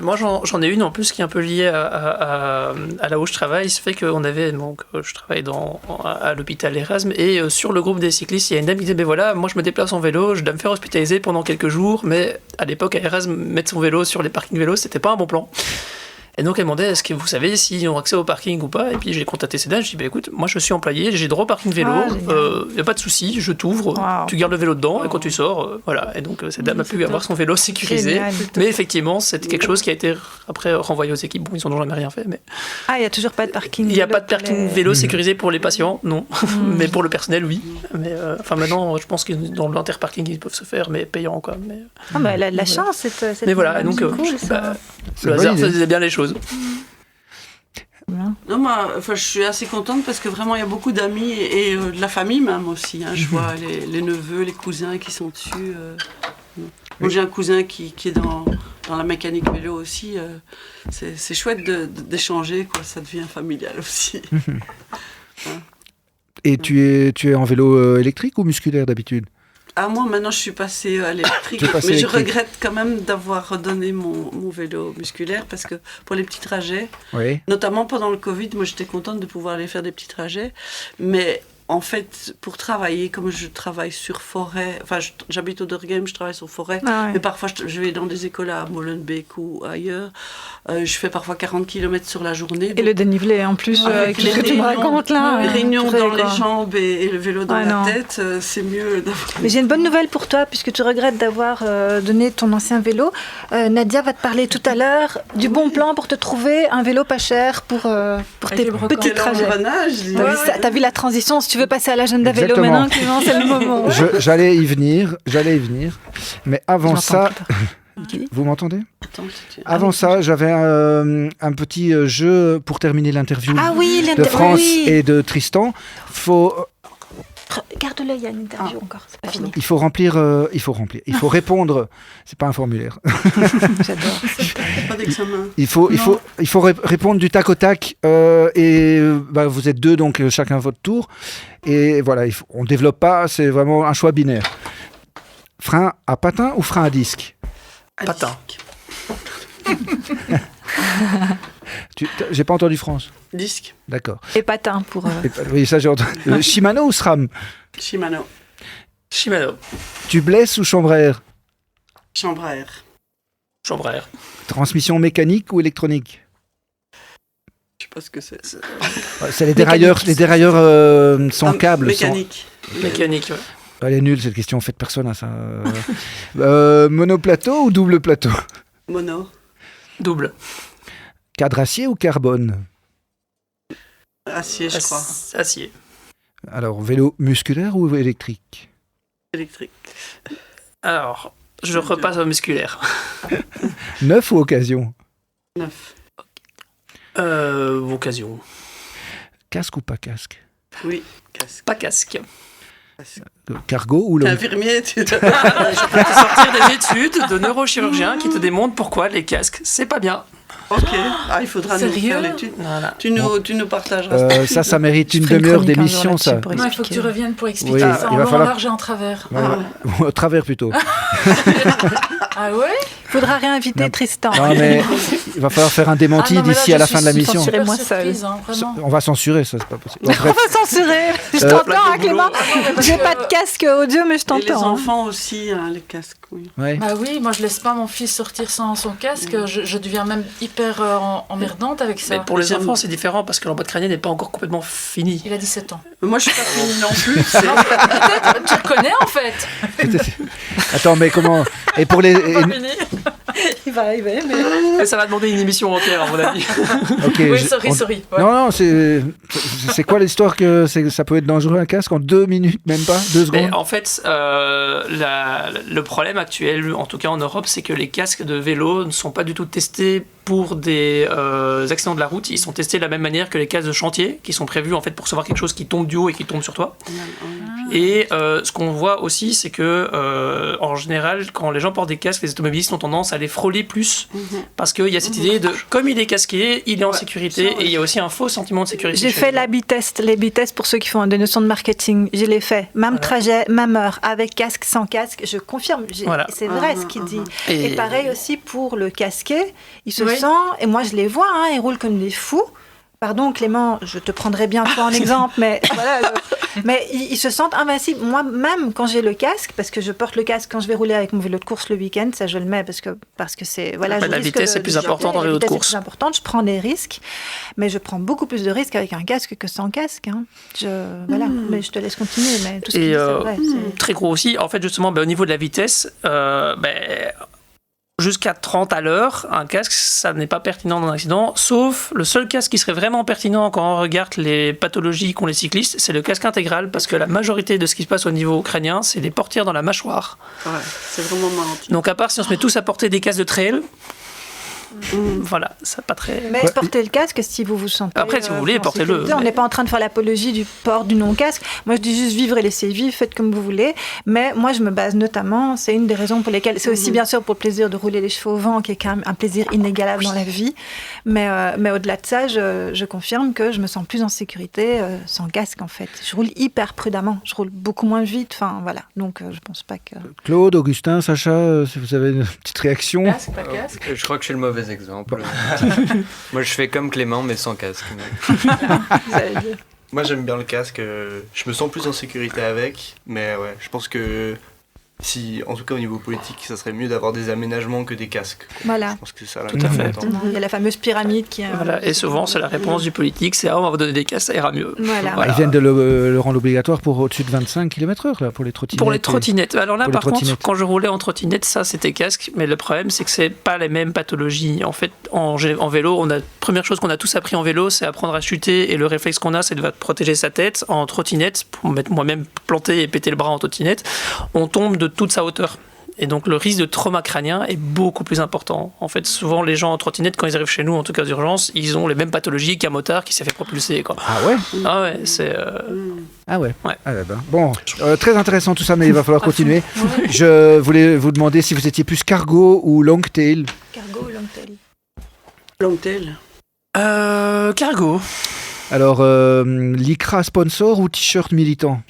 Moi, j'en ai une en plus qui est un peu liée à là où je travaille. C'est fait qu'on avait, donc, je travaille à l'hôpital Erasme, et sur le groupe des cyclistes, il y a une dame qui disait, ben voilà, moi je me déplace en vélo, je dois me faire hospitaliser pendant quelques jours, mais à l'époque, à Erasme, mettre son vélo sur les parkings vélos, c'était pas un bon plan. Et donc elle demandait, est-ce que vous savez s'ils ont accès au parking ou pas? Et puis j'ai contacté ces dames, je dis, bah, écoute, moi je suis employé, j'ai droit au parking vélo, Ah, génial. y a pas de souci, je t'ouvre, Wow. tu gardes le vélo dedans, et quand tu sors, voilà. Et donc cette dame a pu avoir son vélo sécurisé. Génial. Mais effectivement, c'est quelque chose qui a été après renvoyé aux équipes. Bon, ils n'en ont jamais rien fait, mais Ah, il n'y a toujours pas de parking. il n'y a vélo pas de pour parking les- vélo sécurisé pour les patients, non. Mais pour le personnel, oui. Mais enfin maintenant, je pense que dans l'interparking, ils peuvent se faire, mais payant quoi. Mais, Ah, bah, elle a de la chance, cette mais voilà, et donc c'est cool, ça. bah, C'est le une bonne hasard idée. faisait bien les choses. Non, moi, enfin, je suis assez contente parce que vraiment il y a beaucoup d'amis et de la famille même aussi. Hein. Je vois les neveux, les cousins qui sont dessus. Moi, j'ai un cousin qui est dans la mécanique vélo aussi. C'est chouette d'échanger, quoi. Ça devient familial aussi. Et tu es en vélo électrique ou musculaire d'habitude? Ah, moi, maintenant, je suis passée à l'électrique. Tu es passée Mais je électrique. regrette quand même d'avoir redonné mon vélo musculaire parce que pour les petits trajets, Oui. notamment pendant le Covid, moi, j'étais contente de pouvoir aller faire des petits trajets. Mais en fait, pour travailler, comme je travaille sur forêt, enfin, j'habite au Durgheim, je travaille sur forêt, Ah ouais. mais parfois, je vais dans des écoles à Molenbeek ou ailleurs. Je fais parfois 40 km sur la journée. Et le dénivelé, en plus, avec tout ce que tu me racontes là. Les réunions purée, dans quoi. les jambes et le vélo dans Ah, la non. tête, c'est mieux d'avoir... Mais j'ai une bonne nouvelle pour toi, puisque tu regrettes d'avoir donné ton ancien vélo. Nadia va te parler tout à l'heure du bon plan pour te trouver un vélo pas cher pour tes les brocantes. petits trajets. L'engrenage, dis. T'as vu ça- t'as vu la transition? Si tu veux passer à l'agenda vélo Exactement. maintenant, Clément, c'est le moment. J'allais y venir. Mais avant Je ça, m'entends plus. vous m'entendez? Attends, Avant ça, j'avais un petit jeu pour terminer l'interview Ah oui, de France oui. et de Tristan. Garde-le, il y a une interview encore, c'est pas fini. Il faut remplir. Il faut répondre. C'est pas un formulaire. J'adore. pas d'examen. Il faut répondre du tac au tac. Vous êtes deux, donc chacun votre tour. Et voilà, on développe pas. C'est vraiment un choix binaire. Frein à patin ou frein à disque? Patin. J'ai pas entendu France. Disque. D'accord. Et patin pour... Oui, ça j'ai entendu. Shimano ou SRAM? Shimano. Shimano. Tubeless ou chambre à air? Chambre à air. Chambre à air. Transmission mécanique ou électronique? Je sais pas ce que c'est. C'est les dérailleurs. Les dérailleurs sans câble. Mécanique. Mécanique, ouais. Elle est nulle cette question, faites personne à ça. Monoplateau ou double plateau? Mono. Double. Cadre acier ou carbone? Acier, je crois. Acier. Alors, vélo musculaire ou électrique? Électrique. Alors, je repasse au musculaire. Neuf ou occasion? 9. Occasion. Casque ou pas casque? Oui, casque. Pas casque. Cargo ou T'es long? infirmier, tu... Je peux te sortir des études de neurochirurgiens qui te démontrent pourquoi les casques, c'est pas bien. Ok. Ah, il faudra nous Sérieux faire l'étude. Voilà. Tu nous partageras. Ça mérite Je une ferai une demi-heure chronique un jour d'émission, là-dessus ça. pour Non, il faut que tu expliquer. reviennes pour expliquer Oui, ça il en va long, en falloir- large et en travers. Ouais, au travers plutôt. Ah ouais? Il faudra réinviter Non. Tristan. Non, mais il va falloir faire un démenti Ah non, mais là, d'ici à je la suis fin de la super mission. Censurez-moi surprise, hein, vraiment. On va censurer, ça, c'est pas possible. Bon, On bref. va censurer. Je Euh, t'entends, hein, Clément. parce J'ai que- pas de casque audio, mais je Et les t'entends. hein. enfants aussi, hein, les casques, oui. Ouais. Bah oui, moi je laisse pas mon fils sortir sans son casque. Je deviens même hyper emmerdante avec ça. Mais pour les J'aime- enfants, c'est différent parce que l'emboîte crânienne n'est pas encore complètement finie. Il a 17 ans. Mais moi, je suis pas finie non plus. c'est- Peut-être, tu le connais en fait. Attends, mais comment? Et pour les. Pas fini. Il va arriver, mais. Mais ça va demander une émission entière, à mon avis. Ok. Oui, on- sorry. Ouais. Non, non, c'est quoi l'histoire que ça peut être dangereux un casque en 2 minutes, même pas 2 Mais secondes? en fait, le problème actuel, en tout cas en Europe, c'est que les casques de vélo ne sont pas du tout testés pour des accidents de la route. Ils sont testés de la même manière que les casques de chantier, qui sont prévus en fait pour recevoir quelque chose qui tombe du haut et qui tombe sur toi. Et ce qu'on voit aussi, c'est que en général, quand les gens portent des casques, les automobilistes ont tendance à les frôler plus, parce qu'il y a cette idée de, comme il est casqué, il est en sécurité, ça, ouais. et il y a aussi un faux sentiment de sécurité. J'ai chez fait les gens. l'habit test, les B-tests pour ceux qui font des notions de marketing. Je l'ai fait. Même trajet, même heure, avec casque, sans casque. Je confirme. Voilà. C'est vrai ce qu'il dit. Et- Et pareil aussi pour le casqué. Il se Oui. sent, et moi je les vois, hein, ils roulent comme des fous. Pardon Clément, je te prendrai bien toi en exemple, mais voilà, mais ils se sentent invincibles. Moi-même, quand j'ai le casque, parce que je porte le casque quand je vais rouler avec mon vélo de course le week-end, ça je le mets parce que c'est voilà. Bah, je la risque vitesse de- est plus de importante en chuter, vélo de la vitesse est course. plus importante, je prends des risques, mais je prends beaucoup plus de risques avec un casque que sans casque. Hein. Voilà, mais je te laisse continuer. Mais tout ce qu'il dit, Et c'est vrai. c'est- très gros aussi, en fait, justement, au niveau de la vitesse, jusqu'à 30 à l'heure, un casque, ça n'est pas pertinent dans un accident, sauf le seul casque qui serait vraiment pertinent quand on regarde les pathologies qu'ont les cyclistes, c'est le casque intégral, parce que la majorité de ce qui se passe au niveau crânien, c'est des portières dans la mâchoire. Ouais, c'est vraiment marrant. Donc à part si on se met tous à porter des casques de trail, voilà, ça pas très... Mais Ouais. portez le casque si vous vous sentez. Après, si vous voulez, en portez-le, sécurité. On mais- n'est pas en train de faire l'apologie du port du non-casque. Moi, je dis juste vivre et laisser vivre, faites comme vous voulez. Mais moi, je me base notamment, c'est une des raisons pour lesquelles. C'est aussi bien sûr pour le plaisir de rouler les chevaux au vent, qui est quand même un plaisir inégalable dans la vie. Mais au-delà de ça, je confirme que je me sens plus en sécurité sans casque, en fait. Je roule hyper prudemment. Je roule beaucoup moins vite. Enfin, voilà. Donc, je pense pas que. Claude, Augustin, Sacha, si vous avez une petite réaction. Casque, pas casque. Je crois que je suis le mauvais exemple. Moi, je fais comme Clément, mais sans casque. Vous allez dire. Moi j'aime bien le casque, je me sens plus en sécurité avec, mais ouais, je pense que si, en tout cas au niveau politique, ça serait mieux d'avoir des aménagements que des casques. quoi. Voilà. Je pense que c'est ça la Tout à fait. importante. Il y a la fameuse pyramide qui. Voilà, et souvent, c'est la réponse du politique, c'est « Ah, on va vous donner des casques, ça ira mieux ». Voilà. Voilà. Ils viennent de le rendre obligatoire pour au-dessus de 25 km/h là, pour les trottinettes. Pour les trottinettes. Alors là, pour les par contre, trottinettes. quand je roulais en trottinette, ça c'était casque. Mais le problème, c'est que c'est pas les mêmes pathologies. En fait, en vélo, première chose qu'on a tous appris en vélo, c'est apprendre à chuter. Et le réflexe qu'on a, c'est de protéger sa tête. En trottinette, pour m'être moi-même planté et péter le bras en trottinette, on tombe de toute sa hauteur. Et donc le risque de trauma crânien est beaucoup plus important. En fait, souvent les gens en trottinette, quand ils arrivent chez nous, en tout cas d'urgence, ils ont les mêmes pathologies qu'un motard qui s'est fait propulser. Quoi. Ah ouais. Ah ouais, c'est... Ah ouais. Ouais. Ah ouais, ben. Bon, très intéressant tout ça, mais il va falloir continuer. Je voulais vous demander si vous étiez plus cargo ou long tail. Cargo ou Longtail. Longtail. Cargo. Alors, lycra sponsor ou t-shirt militant?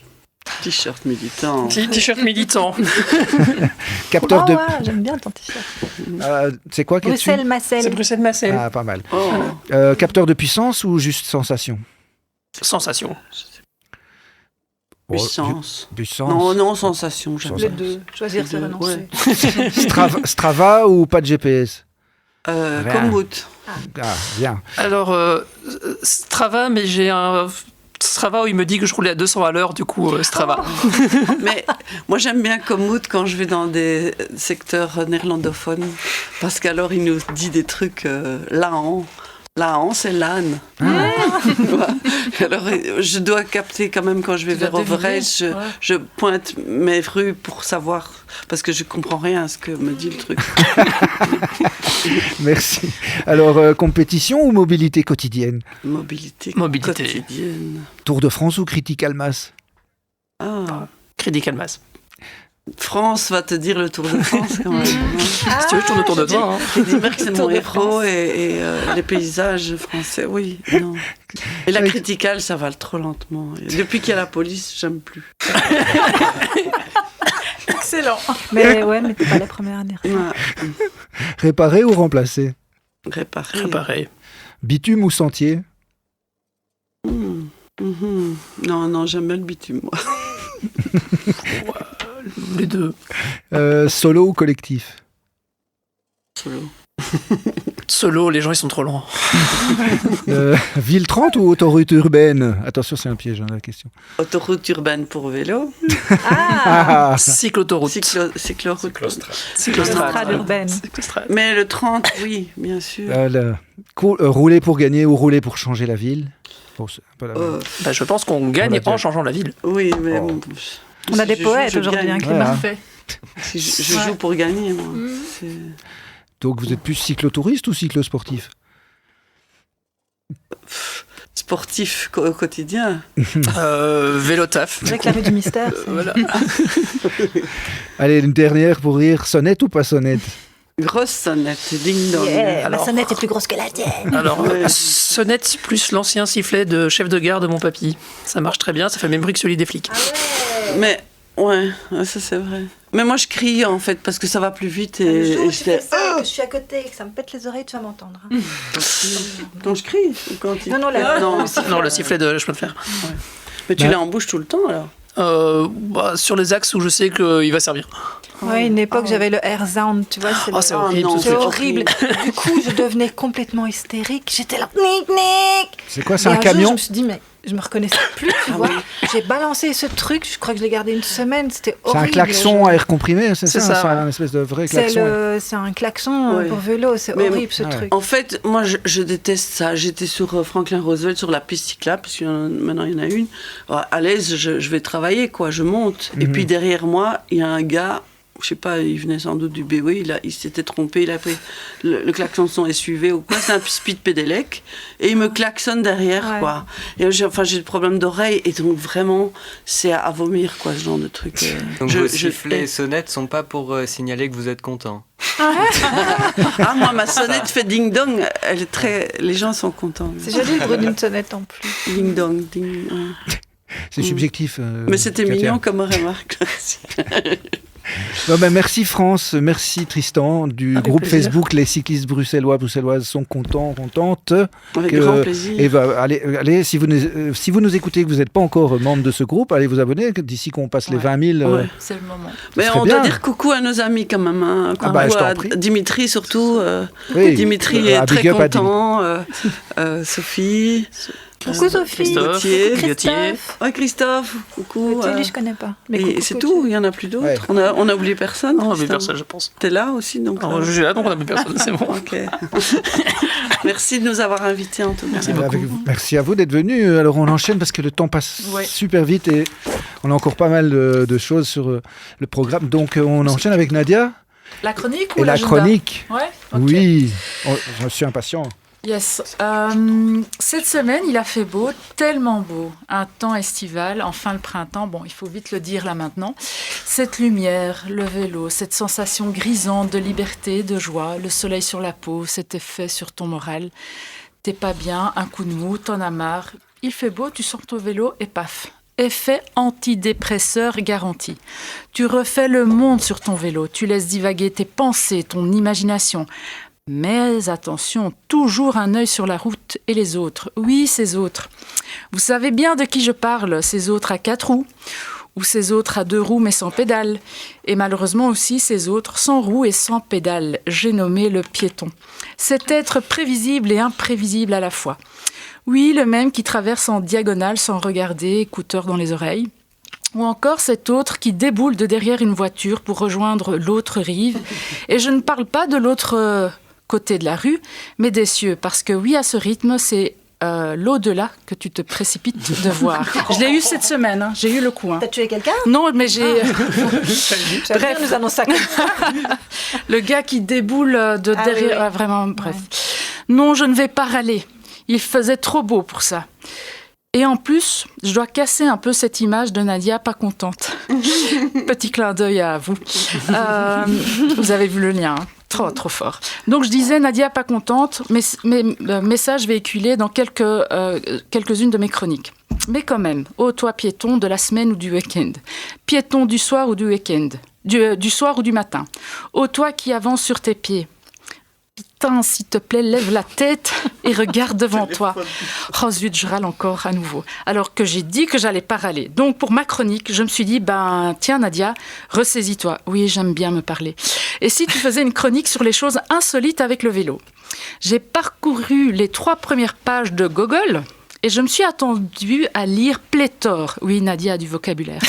T-shirt militant. T-shirt militant. Capteur de. Ouais, j'aime bien ton t-shirt. C'est quoi qui est dessus? Bruxelles, Massel. C'est Bruxelles Massel. Ah, pas mal. Oh, Capteur de puissance ou juste sensation? Sensation. puissance. Puissance. Non, sensation. j'aime Les bien. deux. Choisir, c'est Les deux, renoncer. Strava ou pas de GPS? Rien. Comme route. Ah, bien. Alors, Strava, mais j'ai un Strava où il me dit que je roulais à 200 à l'heure, du coup, Strava. Mais moi, j'aime bien Komoot quand je vais dans des secteurs néerlandophones. Parce qu'alors, il nous dit des trucs Laan. Laan, c'est l'âne. Ouais. Alors, je dois capter quand même quand je vais Tu dois vers Overijs. deviner, ouais. Je pointe mes rues pour savoir. Parce que je comprends rien à ce que me dit le truc. Merci. Alors, compétition ou mobilité quotidienne? Mobilité Mobilité. quotidienne. Tour de France ou Critical Mass? Ah, Critical Mass. France va te dire le Tour de France quand même. Si tu veux, je tourne autour de toi. Eddy Merckx, c'est mon héros et les paysages français, oui, non. Et la criticale, ça va trop lentement. Depuis qu'il y a la police, j'aime plus. Excellent. Mais t'es pas la première à dire ça. Ouais. Réparer ou remplacer? Réparer. Pareil. Bitume ou sentier? Non, j'aime bien le bitume, moi. Les deux. Solo ou collectif? Solo. Solo, les gens ils sont trop lents. Ville 30 ou autoroute urbaine? Attention, c'est un piège, la question. Autoroute urbaine pour vélo. Cyclotoroute. Cycloroute. Autostrade urbaine. Mais le 30, oui, bien sûr. Rouler pour gagner ou rouler pour changer la ville? Bon, c'est un peu la même. Je pense qu'on gagne en changeant la ville. Oui, mais Oh. bon. On a des Si je poètes joue, je aujourd'hui, gagne. hein, Clément. Parfait. Si je joue pour gagner, moi. C'est- Donc vous êtes plus cyclotouriste ou cyclosportif? Sportif au quotidien. Vélo taf. Avec la rue du mystère. Voilà. Allez, une dernière pour rire. Sonnette ou pas sonnette? Grosse sonnette, ding dong. Yeah, Alors- ma sonnette est plus grosse que la tienne. Alors, Ouais. sonnette plus l'ancien sifflet de chef de gare de mon papy. Ça marche très bien, ça fait le même bruit que celui des flics. Mais, ouais, ça c'est vrai. Mais moi je crie en fait parce que ça va plus vite et Je j'étais. que je suis à côté et que ça me pète les oreilles, tu vas m'entendre. hein. Quand je crie ou quand tu. Non, Non, le sifflet de chemin de fer. Mais tu Bah. l'as en bouche tout le temps alors. Sur les axes où je sais qu'il va servir. Ouais, une époque, j'avais le air sound, tu vois. Oh, c'est horrible. non, ce C'est truc. horrible. Du coup, je devenais complètement hystérique. J'étais là, nick, nick. C'est quoi, c'est Et un jour, camion? je me suis dit, mais je me reconnaissais plus, tu vois. J'ai balancé ce truc, je crois que je l'ai gardé une semaine, c'était C'est horrible. un klaxon à air comprimé, c'est C'est ça? ça, C'est ouais. un espèce de vrai C'est klaxon. c'est un klaxon Ouais. pour vélo, c'est Mais- horrible ce Ah ouais. truc. En fait, moi je déteste ça. J'étais sur Franklin Roosevelt sur la piste cyclable, parce que maintenant il y en a une. Alors, à l'aise, je vais travailler, quoi. Je monte. Et puis derrière moi, il y a un gars. Je sais pas, il venait sans doute du BW, il s'était trompé, il a pris le klaxon de son SUV ou quoi, c'est un speed pédélec, et il me klaxonne derrière, Ouais. quoi. Et j'ai des problèmes d'oreille, et donc vraiment, c'est à vomir, quoi, ce genre de truc. Donc vos sifflets et sonnettes sont pas pour signaler que vous êtes content. Ah, moi, ma sonnette fait ding-dong, elle est très... Les gens sont contents. C'est joli le bruit d'une sonnette en plus. Ding-dong, ding... ouais. C'est subjectif. Mais c'était Katia. mignon comme remarque. Bon, ben, merci France, merci Tristan du Avec groupe plaisir. Facebook Les cyclistes bruxelloises sont contents, contentes. Avec Que- grand plaisir. Et allez, si vous nous écoutez, que vous n'êtes pas encore membre de ce groupe, allez vous abonner. D'ici qu'on passe les Ouais. 20 000, Ouais. C'est le moment. Mais serait on bien. doit dire coucou à nos amis quand même. Hein. Coucou bah, je t'en à prie. Dimitri surtout. oui, Dimitri est un très big up à content. Sophie. Coucou Sophie. Christophe, Gauthier. Coucou Gauthier. Christophe. Ouais, Christophe. Coucou. Gauthier, lui, je connais pas. Mais et coucou, c'est Gauthier. tout, il n'y en a plus d'autres. Ouais. On a oublié personne. On a vu Tristan. personne, je pense. T'es là aussi, donc. Alors, je suis là, donc on n'a plus personne, c'est bon. Ok. Merci de nous avoir invités en tout cas. Merci beaucoup. Merci à vous d'être venus. Alors on enchaîne parce que le temps passe Ouais. super vite et on a encore pas mal de choses sur le programme. Donc on enchaîne avec Nadia La chronique ou et la l'agenda? chronique. Ouais. Ok. Oui, je suis impatient. Yes. Cette semaine, il a fait beau, tellement beau. Un temps estival, enfin le printemps. Bon, il faut vite le dire là maintenant. Cette lumière, le vélo, cette sensation grisante de liberté, de joie, le soleil sur la peau, cet effet sur ton moral. T'es pas bien, un coup de mou, t'en as marre. Il fait beau, tu sors ton vélo et paf. Effet antidépresseur garanti. Tu refais le monde sur ton vélo. Tu laisses divaguer tes pensées, ton imagination. Mais attention, toujours un œil sur la route et les autres. Oui, ces autres. Vous savez bien de qui je parle, ces autres à 4 roues, ou ces autres à 2 roues mais sans pédale. Et malheureusement aussi ces autres sans roues et sans pédale. J'ai nommé le piéton. Cet être prévisible et imprévisible à la fois. Oui, le même qui traverse en diagonale sans regarder, écouteur dans les oreilles. Ou encore cet autre qui déboule de derrière une voiture pour rejoindre l'autre rive. Et je ne parle pas de l'autre côté de la rue, mais des cieux. Parce que oui, à ce rythme, c'est l'au-delà que tu te précipites de voir. Je l'ai eu cette semaine, hein. J'ai eu le coup. Hein. T'as tué quelqu'un? Non, mais j'ai... Bref, nous annonce ça comme ça. Le gars qui déboule de Ah derrière... oui, oui. Ah, vraiment, bref. Non, je ne vais pas râler. Il faisait trop beau pour ça. Et en plus, je dois casser un peu cette image de Nadia pas contente. Petit clin d'œil à vous. Vous avez vu le lien, hein. Trop fort. Donc je disais Nadia pas contente, mais message véhiculé dans quelques-unes de mes chroniques. Mais quand même, ô toi piéton de la semaine ou du week-end, piéton du soir ou du week-end, du soir ou du matin, ô toi qui avances sur tes pieds, putain, s'il te plaît, lève la tête et regarde devant toi. Oh zut, je râle encore à nouveau. Alors que j'ai dit que j'allais pas râler. Donc pour ma chronique, je me suis dit, tiens Nadia, ressaisis-toi. Oui, j'aime bien me parler. Et si tu faisais une chronique sur les choses insolites avec le vélo? J'ai parcouru les 3 premières pages de Google. Et je me suis attendue à lire pléthore. Oui, Nadia a du vocabulaire.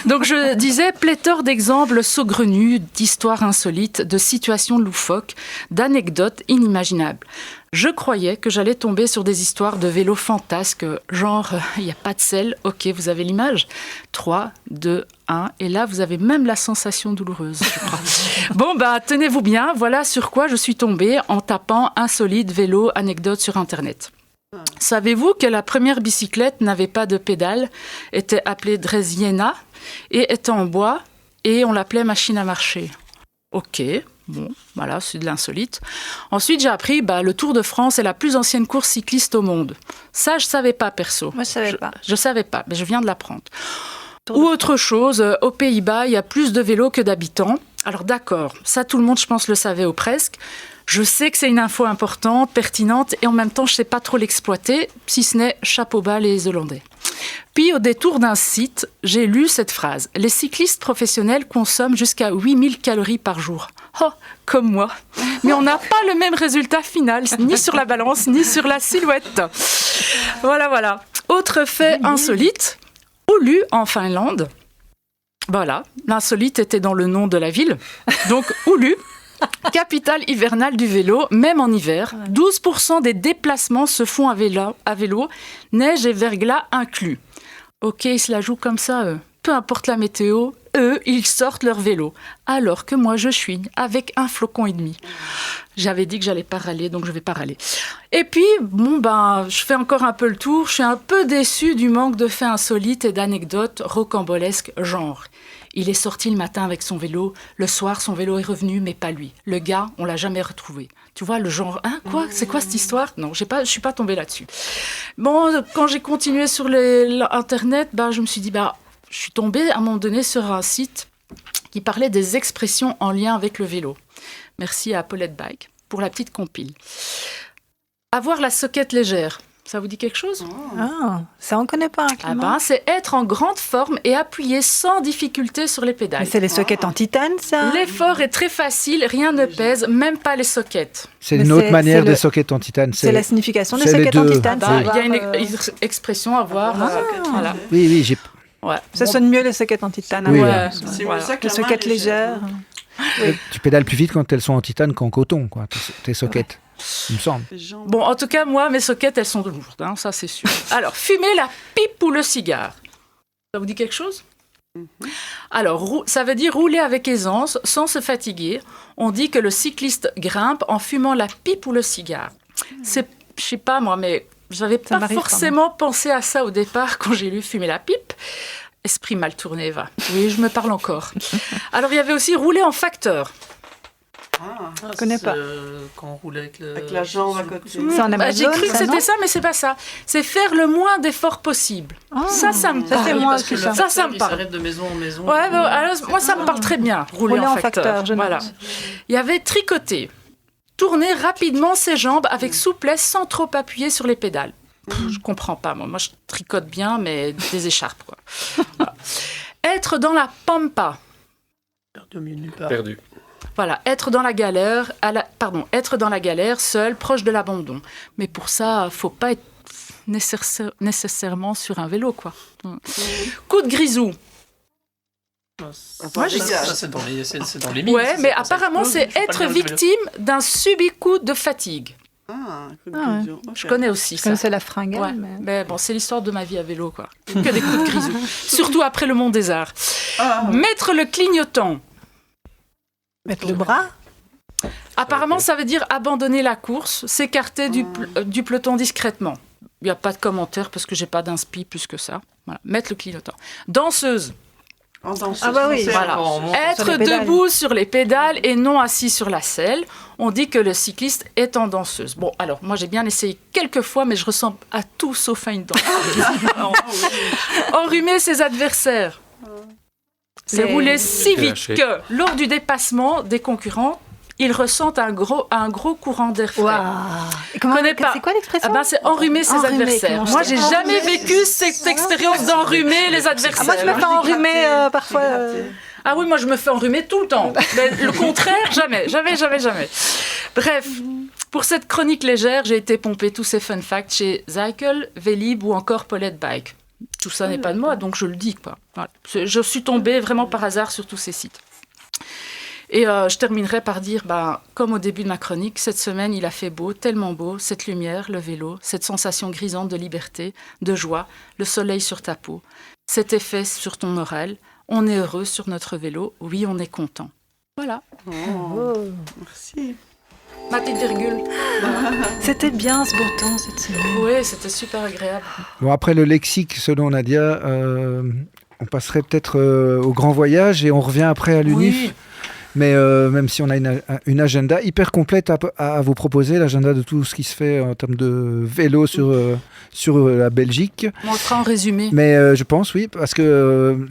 Donc je disais pléthore d'exemples saugrenus, d'histoires insolites, de situations loufoques, d'anecdotes inimaginables. Je croyais que j'allais tomber sur des histoires de vélos fantasques, genre il n'y a pas de selle, ok, vous avez l'image. 3, 2, 1, et là vous avez même la sensation douloureuse, je crois. Bon, tenez-vous bien, voilà sur quoi je suis tombée en tapant insolite vélo anecdote sur Internet. Savez-vous que la première bicyclette n'avait pas de pédale, était appelée Dresiena et était en bois et on l'appelait machine à marcher? Ok, bon, voilà, c'est de l'insolite. Ensuite, j'ai appris le Tour de France est la plus ancienne course cycliste au monde. Ça, je ne savais pas, perso. Moi, je savais pas. Je ne savais pas, mais je viens de l'apprendre. Ou autre chose, aux Pays-Bas, il y a plus de vélos que d'habitants. Alors d'accord, ça tout le monde, je pense, le savait ou presque. Je sais que c'est une info importante, pertinente, et en même temps, je ne sais pas trop l'exploiter, si ce n'est chapeau bas les Hollandais. Puis, au détour d'un site, j'ai lu cette phrase. Les cyclistes professionnels consomment jusqu'à 8000 calories par jour. Oh, comme moi. Mais on n'a pas le même résultat final, ni sur la balance, ni sur la silhouette. Voilà. Autre fait insolite, Oulu, en Finlande. Voilà, l'insolite était dans le nom de la ville. Donc, Oulu. Capitale hivernale du vélo, même en hiver. 12% des déplacements se font à vélo, neige et verglas inclus. Ok, ils se la jouent comme ça, eux. Peu importe la météo, eux, ils sortent leur vélo. Alors que moi, je suis avec un flocon et demi. J'avais dit que j'allais pas râler, donc je vais pas râler. Et puis, je fais encore un peu le tour. Je suis un peu déçue du manque de faits insolites et d'anecdotes rocambolesques genre. Il est sorti le matin avec son vélo. Le soir, son vélo est revenu, mais pas lui. Le gars, on l'a jamais retrouvé. Tu vois, le genre, hein, quoi? C'est quoi cette histoire? Non, je suis pas tombée là-dessus. Bon, quand j'ai continué sur Internet, je me suis dit, je suis tombée à un moment donné sur un site qui parlait des expressions en lien avec le vélo. Merci à Paulette Bike pour la petite compile. Avoir la soquette légère. Ça vous dit quelque chose? Ça on connaît pas. C'est être en grande forme et appuyer sans difficulté sur les pédales. Mais c'est les soquettes en titane, ça? L'effort est très facile, rien ne pèse, même pas les soquettes. C'est une autre manière des soquettes en titane. C'est la signification des soquettes en titane. Il y a une expression à voir. Voilà. Oui, j'ai... Ouais. Ça sonne mieux les soquettes en titane. Oui, c'est mieux ça que les soquettes légères. Oui. Tu pédales plus vite quand elles sont en titane qu'en coton, quoi, tes soquettes. Il me semble. Bon, en tout cas, moi, mes soquettes, elles sont lourdes, ça c'est sûr. Alors, fumer la pipe ou le cigare. Ça vous dit quelque chose? Alors, ça veut dire rouler avec aisance, sans se fatiguer. On dit que le cycliste grimpe en fumant la pipe ou le cigare. Je sais pas moi, mais j'avais pas forcément pensé à ça au départ quand j'ai lu fumer la pipe. Esprit mal tourné, Eva. Oui, je me parle encore. Alors, il y avait aussi rouler en facteur. Je connais pas. Quand on roule avec la jambe à côté. J'ai cru que c'était ça, mais c'est pas ça. C'est faire le moins d'efforts possible. Ça me parle. Ça me parle. De maison en maison. Ouais, alors, moi, ça me parle très bien. Rouler en facteur. Voilà. Il y avait tricoter. Tourner rapidement ses jambes avec souplesse sans trop appuyer sur les pédales. Je comprends pas, moi. Moi, je tricote bien, mais des écharpes, quoi. Voilà. Être dans la pampa. Perdu. Voilà, être dans la galère, seul, proche de l'abandon. Mais pour ça, faut pas être nécessairement sur un vélo, quoi. Coup de grisou. Ça, c'est dans les mines. Ouais, mais apparemment, c'est être victime d'un subit-coup de fatigue. Je connais aussi ça. C'est la fringale. Ouais. Mais bon, c'est l'histoire de ma vie à vélo, quoi. Que des coups de grisou. Surtout après le Mont des Arts. Mettre le clignotant. Mettre le bras. Apparemment, ça veut dire abandonner la course, s'écarter du peloton discrètement. Il n'y a pas de commentaire parce que j'ai pas d'inspi plus que ça. Voilà. Mettre le clignotant. Danseuse. En danseuse. Ah bah oui. Voilà. Être debout sur les pédales et non assis sur la selle. On dit que le cycliste est en danseuse. Bon, alors, moi, j'ai bien essayé quelques fois, mais je ressemble à tout sauf à une danseuse. Enrhumer ses adversaires. C'est rouler si vite que, lors du dépassement des concurrents, ils ressentent un gros courant d'air frais. C'est quoi l'expression? C'est enrhumer ses adversaires. Moi, j'ai jamais vécu cette expérience d'enrhumer les adversaires. Moi, je me fais enrhumer parfois. Ah oui, moi, je me fais enrhumer tout le temps. Mais le contraire, jamais. Bref, pour cette chronique légère, j'ai été pomper tous ces fun facts chez Zycle, Vélib ou encore Paulette Bike. Tout ça n'est pas de moi, donc je le dis, quoi. Voilà. Je suis tombée vraiment par hasard sur tous ces sites. Et je terminerai par dire, comme au début de ma chronique, cette semaine, il a fait beau, tellement beau, cette lumière, le vélo, cette sensation grisante de liberté, de joie, le soleil sur ta peau, cet effet sur ton moral. On est heureux sur notre vélo, oui, on est content. Voilà. Merci. Ma petite virgule. C'était bien ce beau temps cette semaine. Oui, c'était super agréable. Bon, après le lexique, selon Nadia, on passerait peut-être au grand voyage et on revient après à l'UNIF. Oui. Mais même si on a une agenda hyper complète à vous proposer, l'agenda de tout ce qui se fait en termes de vélo sur la Belgique. On le fera en résumé. Mais je pense, oui, parce que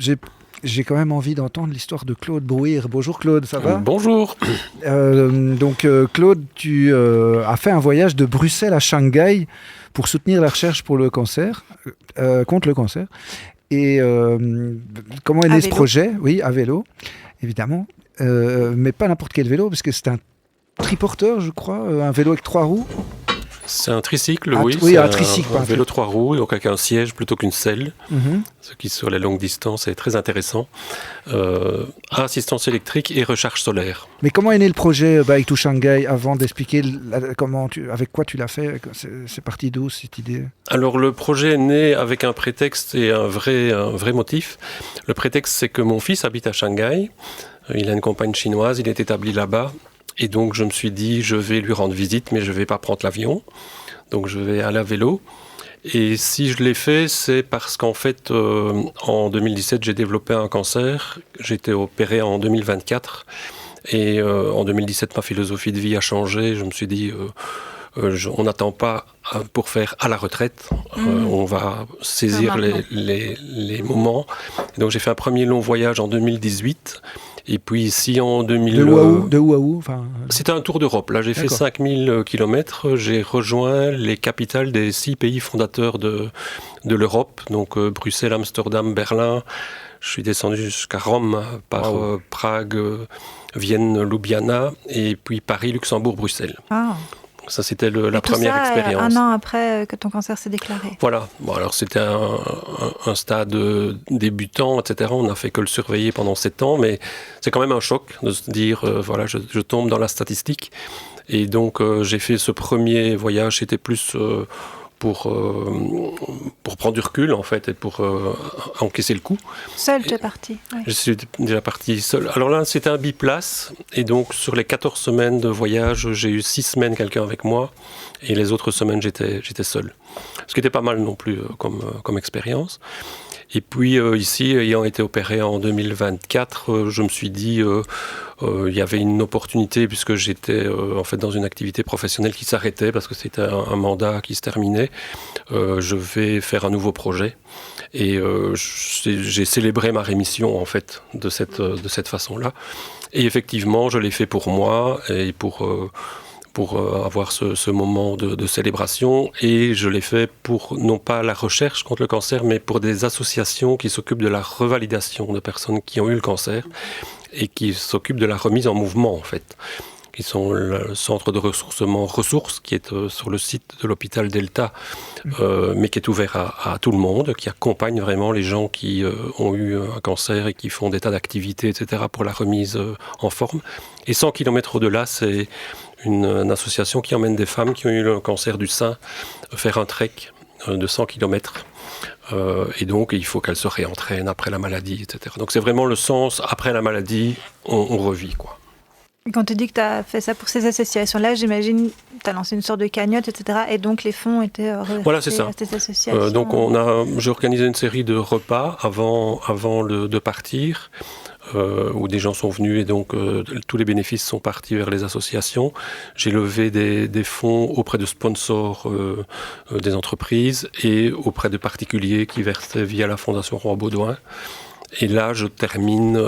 j'ai quand même envie d'entendre l'histoire de Claude Brouir. Bonjour Claude, ça va ? Bonjour. Donc Claude, tu as fait un voyage de Bruxelles à Shanghai pour soutenir la recherche pour le cancer, contre le cancer. Et comment est né ce projet ? Oui, à vélo, évidemment. Mais pas n'importe quel vélo, parce que c'est un triporteur, je crois, un vélo avec 3 roues. C'est un tricycle, oui. C'est un tricycle. Un vélo 3 roues, donc avec un siège plutôt qu'une selle, Mm-hmm. ce qui sur les longues distances est très intéressant. Assistance électrique et recharge solaire. Mais comment est né le projet Bike to Shanghai, avant d'expliquer avec quoi tu l'as fait ? C'est parti d'où cette idée ? Alors le projet est né avec un prétexte et un vrai motif. Le prétexte, c'est que mon fils habite à Shanghai. Il a une compagne chinoise, il est établi là-bas. Et donc je me suis dit, je vais lui rendre visite, mais je ne vais pas prendre l'avion. Donc je vais aller à vélo. Et si je l'ai fait, c'est parce qu'en fait, en 2017, j'ai développé un cancer. J'ai été opéré en 2024. Et en 2017, ma philosophie de vie a changé. Je me suis dit, on n'attend pas pour faire à la retraite. On va saisir les moments. Et donc j'ai fait un premier long voyage en 2018. Et puis ici en 2000... De où à où C'était un tour d'Europe. Là, j'ai fait 5000 km. J'ai rejoint les capitales des 6 pays fondateurs de l'Europe. Donc Bruxelles, Amsterdam, Berlin. Je suis descendu jusqu'à Rome par Prague, Vienne, Ljubljana. Et puis Paris, Luxembourg, Bruxelles. Ah. Ça, c'était la première expérience. Un an après que ton cancer s'est déclaré. Voilà. Bon, alors, c'était un stade débutant, etc. On n'a fait que le surveiller pendant 7 ans, mais c'est quand même un choc de se dire, voilà, je tombe dans la statistique. Et donc, j'ai fait ce premier voyage. C'était plus pour prendre du recul, en fait, et pour encaisser le coup. Seul, tu es parti. Oui. Je suis déjà parti seul. Alors là, c'était un biplace. Et donc, sur les 14 semaines de voyage, j'ai eu 6 semaines quelqu'un avec moi. Et les autres semaines, j'étais seul. Ce qui était pas mal non plus comme expérience. Et puis ici, ayant été opéré en 2024, je me suis dit il y avait une opportunité puisque j'étais en fait dans une activité professionnelle qui s'arrêtait parce que c'était un mandat qui se terminait. Je vais faire un nouveau projet et j'ai célébré ma rémission en fait de cette façon-là. Et effectivement, je l'ai fait pour moi et pour avoir ce moment de célébration, et je l'ai fait pour non pas la recherche contre le cancer, mais pour des associations qui s'occupent de la revalidation de personnes qui ont eu le cancer et qui s'occupent de la remise en mouvement en fait, qui sont le centre de ressourcement Ressources, qui est sur le site de l'hôpital Delta, mais qui est ouvert à tout le monde, qui accompagne vraiment les gens qui ont eu un cancer et qui font des tas d'activités, etc., pour la remise en forme. Et 100 km au-delà, c'est une association qui emmène des femmes qui ont eu le cancer du sein faire un trek de 100 km. Et donc, il faut qu'elles se réentraînent après la maladie, etc. Donc, c'est vraiment le sens, après la maladie, on revit, quoi. Quand tu dis que tu as fait ça pour ces associations-là, j'imagine tu as lancé une sorte de cagnotte, etc. Et donc les fonds étaient voilà, c'est ça. à ces associations. Donc j'ai organisé une série de repas avant de partir, où des gens sont venus et donc tous les bénéfices sont partis vers les associations. J'ai levé des fonds auprès de sponsors des entreprises et auprès de particuliers qui versaient via la Fondation Roi Baudouin. Et là, je termine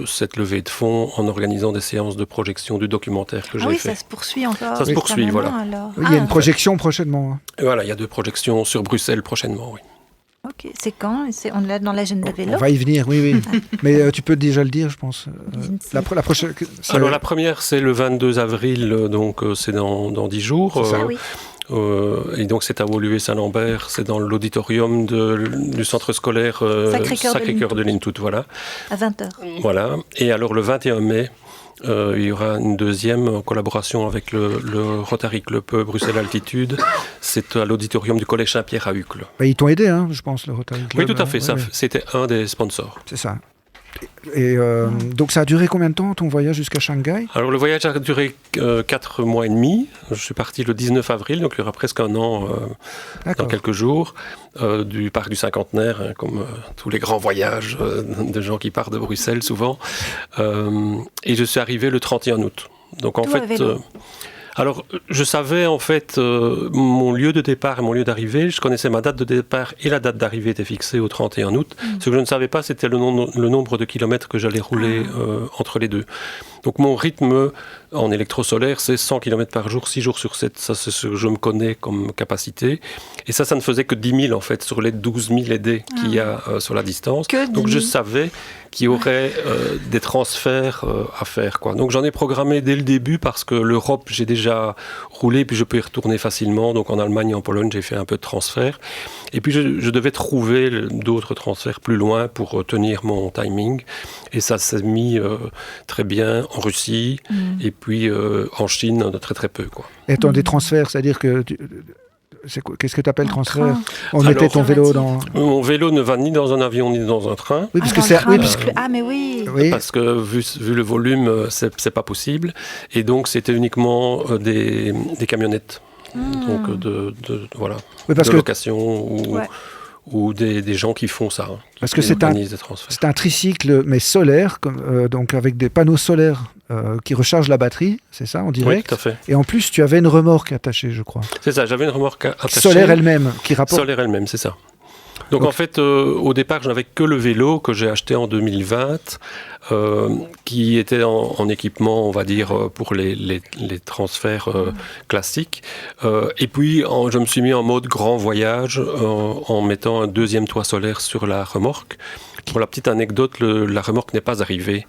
cette levée de fonds en organisant des séances de projection du documentaire que j'ai fait. Ça se poursuit encore. Ça se poursuit, voilà. Alors. Oui, il y a une projection prochainement. Et voilà, il y a 2 projections sur Bruxelles prochainement, oui. Ok, c'est quand? On l'a dans l'agenda vélo? On va y venir, oui. Mais tu peux déjà le dire, je pense. La prochaine. Alors la première, c'est le 22 avril, donc c'est dans 10 jours. C'est ça. Oui. Et donc c'est à Woluwe-Saint-Lambert, c'est dans l'auditorium du centre scolaire Sacré-Cœur de Lintout, voilà. À 20h. Voilà. Et alors le 21 mai, il y aura une deuxième collaboration avec le Rotary Club Bruxelles Altitude. C'est à l'auditorium du Collège Saint-Pierre à Uccle. Ils t'ont aidé, je pense, le Rotary Club. Oui, tout à fait. Ouais. C'était un des sponsors. C'est ça. Et donc ça a duré combien de temps ton voyage jusqu'à Shanghai? Alors le voyage a duré 4 mois et demi. Je suis parti le 19 avril, donc il y aura presque un an dans quelques jours, du parc du Cinquantenaire, comme tous les grands voyages de gens qui partent de Bruxelles souvent. Et je suis arrivé le 31 août. Donc en fait... Alors, je savais en fait mon lieu de départ et mon lieu d'arrivée. Je connaissais ma date de départ et la date d'arrivée était fixée au 31 août. Ce que je ne savais pas, c'était le nombre de kilomètres que j'allais rouler entre les deux. Donc mon rythme en électrosolaire, c'est 100 km par jour, 6 jours sur 7. Ça, c'est ce que je me connais comme capacité. Et ça ne faisait que 10 000 en fait, sur les 12 000 aidés qu'il y a sur la distance. Donc je savais qu'il y aurait des transferts à faire, quoi. Donc j'en ai programmé dès le début parce que l'Europe, j'ai déjà roulé, puis je peux y retourner facilement. Donc en Allemagne et en Pologne, j'ai fait un peu de transferts. Et puis je devais trouver d'autres transferts plus loin pour tenir mon timing. Et ça s'est mis très bien en Russie et puis en Chine de très très peu, quoi. Et des transferts, c'est-à-dire que... Qu'est-ce que tu appelles transfert? On mettait ton vélo dans... Mon vélo ne va ni dans un avion ni dans un train. Oui, parce que c'est... mais oui. Parce que vu le volume, c'est pas possible. Et donc, c'était uniquement des camionnettes. Donc, voilà. Oui, parce de que... location ou des gens qui font ça. Parce que c'est un tricycle, mais solaire, donc avec des panneaux solaires qui rechargent la batterie, c'est ça, en direct? Oui, tout à fait. Et en plus, tu avais une remorque attachée, je crois. C'est ça, j'avais une remorque attachée. Solaire elle-même, qui rapporte... Solaire elle-même, c'est ça. Donc en fait, au départ, je n'avais que le vélo que j'ai acheté en 2020, qui était en équipement, on va dire, pour les transferts classiques. Et puis, je me suis mis en mode grand voyage en mettant un deuxième toit solaire sur la remorque. Pour la petite anecdote, la remorque n'est pas arrivée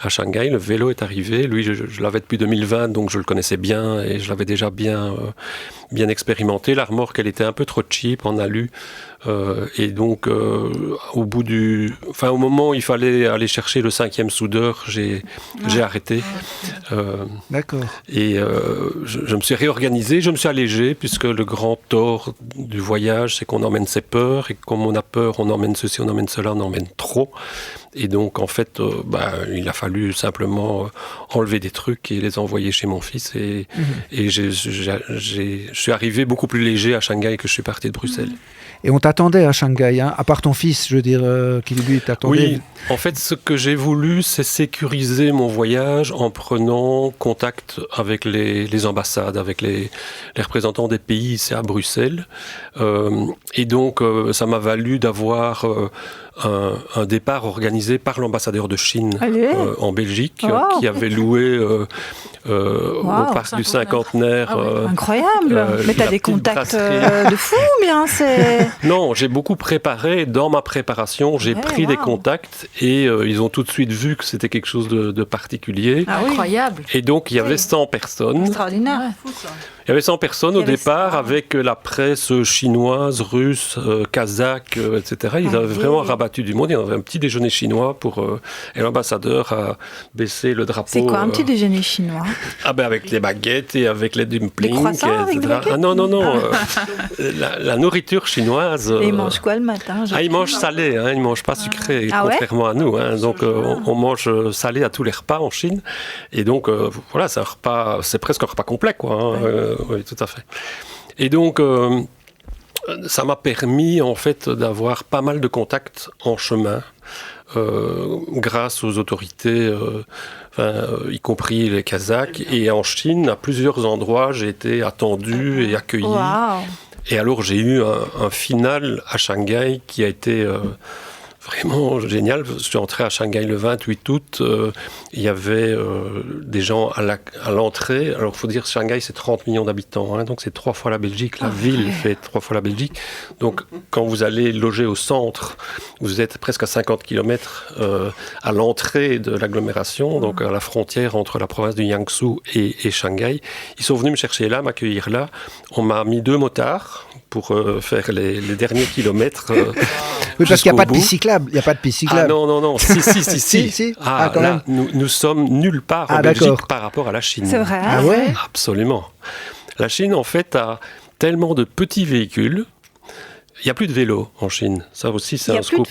à Shanghai. Le vélo est arrivé. Lui, je l'avais depuis 2020, donc je le connaissais bien et je l'avais déjà bien expérimenté. La remorque, elle était un peu trop cheap en alu. Et donc, au moment où il fallait aller chercher le 5e soudeur, j'ai arrêté. D'accord. Et je me suis réorganisé, je me suis allégé, puisque le grand tort du voyage, c'est qu'on emmène ses peurs, et comme on a peur, on emmène ceci, on emmène cela, on emmène trop. Et donc, en fait, il a fallu simplement enlever des trucs et les envoyer chez mon fils. Et je suis arrivé beaucoup plus léger à Shanghai que je suis parti de Bruxelles. Et on t'attendait à Shanghai, à part ton fils, je veux dire, qui lui t'attendait. Oui, en fait, ce que j'ai voulu, c'est sécuriser mon voyage en prenant contact avec les ambassades, avec les représentants des pays ici à Bruxelles. Et donc, ça m'a valu d'avoir un départ organisé par l'ambassadeur de Chine en Belgique, qui avait loué au parc du Cinquantenaire. Incroyable. Mais t'as des contacts de fou, bien. Non, j'ai beaucoup préparé. Dans ma préparation, j'ai pris des contacts et ils ont tout de suite vu que c'était quelque chose de particulier. Incroyable. Et donc, il y avait 100 personnes. Extraordinaire. Il y avait 100 personnes au départ avec la presse chinoise, russe, kazakh, etc. Ils avaient vraiment rabattu rabattu du monde. Il y avait un petit déjeuner chinois et l'ambassadeur a baissé le drapeau. C'est quoi un petit déjeuner chinois? Avec les baguettes et avec les dumplings. Les croissants avec des baguettes? Non. La nourriture chinoise. Et ils mangent quoi le matin? Ils mangent salé, ils ne mangent pas sucré, contrairement à nous. Donc on mange salé à tous les repas en Chine. Et donc voilà, c'est un repas, c'est presque un repas complet, quoi. Oui, tout à fait. Et donc ça m'a permis en fait d'avoir pas mal de contacts en chemin. Grâce aux autorités, y compris les Kazakhs. Et en Chine, à plusieurs endroits, j'ai été attendu et accueilli. Wow. Et alors, j'ai eu un final à Shanghai qui a été vraiment génial. Je suis entré à Shanghai le 28 août. Il y avait des gens à l'entrée. Alors, il faut dire Shanghai, c'est 30 millions d'habitants. Donc, c'est 3 fois la Belgique. La ville fait 3 fois la Belgique. Donc, quand vous allez loger au centre, vous êtes presque à 50 km à l'entrée de l'agglomération, donc à la frontière entre la province du Jiangsu et Shanghai. Ils sont venus me chercher là, m'accueillir là. On m'a mis 2 motards pour faire les derniers kilomètres. Oui, parce qu'il n'y a pas de piste cyclable. Il n'y a pas de piste cyclable. Non. Si. Quand là, même. nous sommes nulle part en Belgique par rapport à la Chine. C'est vrai. Ah ouais? Absolument. La Chine, en fait, a tellement de petits véhicules. Il n'y a plus de vélos en Chine. Ça aussi, c'est un scoop.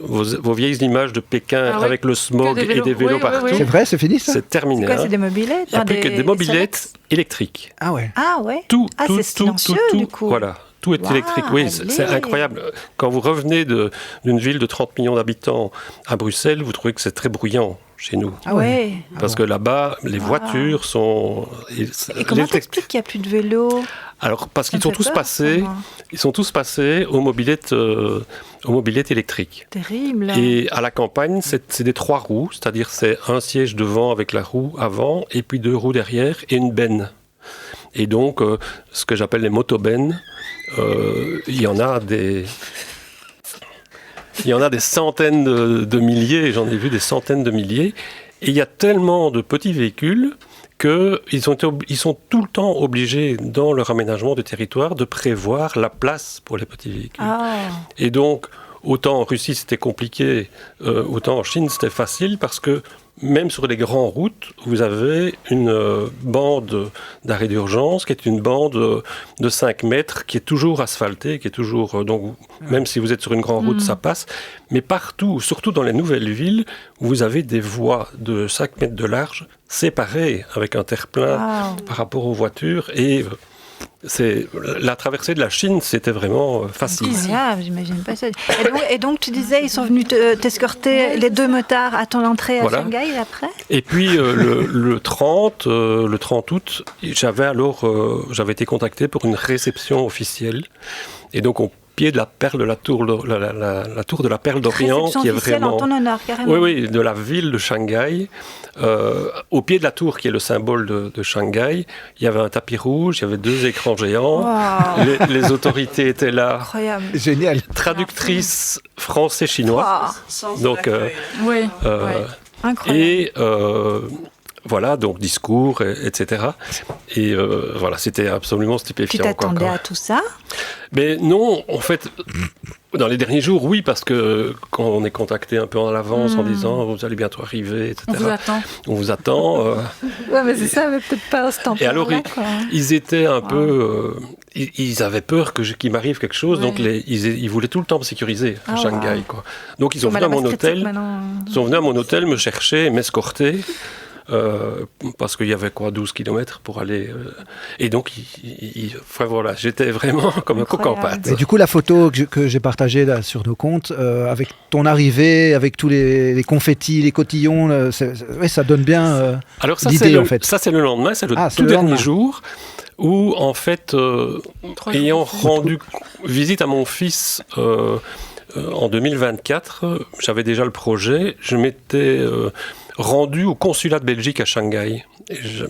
Vos vieilles images de Pékin avec le smog et des vélos partout. C'est vrai, c'est fini ça? C'est terminé. C'est quoi, c'est des mobylettes? Il n'y a plus que des mobylettes électriques. Ah ouais. Tout, c'est silencieux, du coup. Voilà. Tout est électrique. Oui, c'est incroyable. Quand vous revenez d'une ville de 30 millions d'habitants à Bruxelles, vous trouvez que c'est très bruyant chez nous. Ah ouais. Parce que là-bas, les voitures sont... Et comment t'expliques qu'il n'y a plus de vélos? Alors, parce qu'ils sont tous passés aux mobylettes électriques. Terrible. Et à la campagne, c'est des 3 roues, c'est-à-dire c'est un siège devant avec la roue avant, et puis 2 roues derrière, et une benne. Et donc, ce que j'appelle les motobennes, il y en a des centaines de milliers, j'en ai vu des centaines de milliers, et il y a tellement de petits véhicules qu'ils sont tout le temps obligés, dans leur aménagement du territoire, de prévoir la place pour les petits véhicules. Et donc, autant en Russie c'était compliqué, autant en Chine c'était facile, parce que même sur les grandes routes, vous avez une bande d'arrêt d'urgence qui est une bande de 5 mètres qui est toujours asphaltée, qui est toujours... donc, même si vous êtes sur une grande route, ça passe. Mais partout, surtout dans les nouvelles villes, vous avez des voies de 5 mètres de large séparées avec un terre-plein par rapport aux voitures. Et la traversée de la Chine, c'était vraiment facile. J'imagine pas ça. Et donc, tu disais, ils sont venus t'escorter les 2 motards à ton entrée à Shanghai, et après? Et puis, le 30 août, j'avais été contacté pour une réception officielle. Et donc, on pied de la perle de la tour de la Perle d'Orient, qui est vraiment en ton honneur, carrément. Oui, de la ville de Shanghai. Au pied de la tour, qui est le symbole de Shanghai, il y avait un tapis rouge, il y avait 2 écrans géants. Wow. Les autorités étaient là. Incroyable. Génial. Traductrice français-chinois. Donc, incroyable. Et voilà, donc discours, etc. Et voilà, c'était absolument stupéfiant. Tu t'attendais à tout ça? Mais non, en fait, dans les derniers jours, oui, parce que quand on est contacté un peu en avance en disant vous allez bientôt arriver, etc. On vous attend. Ouais, mais c'est ça, mais peut-être pas instantanément. Et alors, ils étaient un peu... ils avaient peur qu'il m'arrive quelque chose, donc ils voulaient tout le temps me sécuriser à Shanghai. Quoi. Donc ils sont venus à mon hôtel. Ils sont venus à mon hôtel me chercher, m'escorter. Parce qu'il y avait 12 km pour aller et donc voilà, j'étais vraiment comme un coq en pâte. Et du coup, la photo que j'ai partagée là, sur nos comptes avec ton arrivée, avec tous les confettis, les cotillons, ça donne bien alors ça, l'idée en fait. Ça c'est le lendemain, c'est le tout dernier jour où en fait ayant rendu visite à mon fils en 2024, j'avais déjà le projet, je m'étais rendu au consulat de Belgique à Shanghai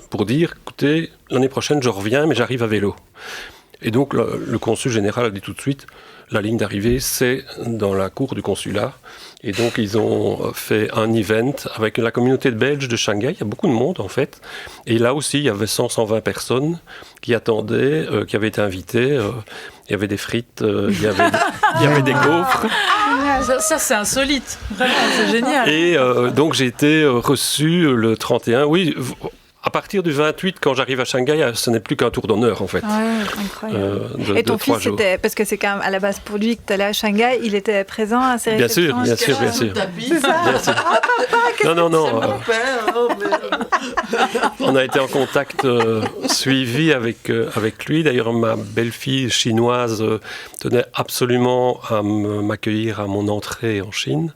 pour dire, écoutez, l'année prochaine je reviens mais j'arrive à vélo. Et donc le consul général a dit tout de suite, la ligne d'arrivée, c'est dans la cour du consulat. Et donc, ils ont fait un event avec la communauté belge de Shanghai. Il y a beaucoup de monde, en fait. Et là aussi, il y avait 120 personnes qui attendaient, qui avaient été invitées. Il y avait des frites, il y avait des gaufres. Ça, c'est insolite. Vraiment, c'est génial. Et donc, j'ai été reçu le 31. Oui, à partir du 28, quand j'arrive à Shanghai, ce n'est plus qu'un tour d'honneur, en fait. Ouais, incroyable. Et ton fils, c'était, parce que c'est quand même à la base pour lui que tu allais à Shanghai, il était présent à ces réceptions? Bien sûr. C'est ça. Bien sûr. Ah, papa, Non. On a été en contact suivi avec lui. D'ailleurs, ma belle-fille chinoise tenait absolument à m'accueillir à mon entrée en Chine.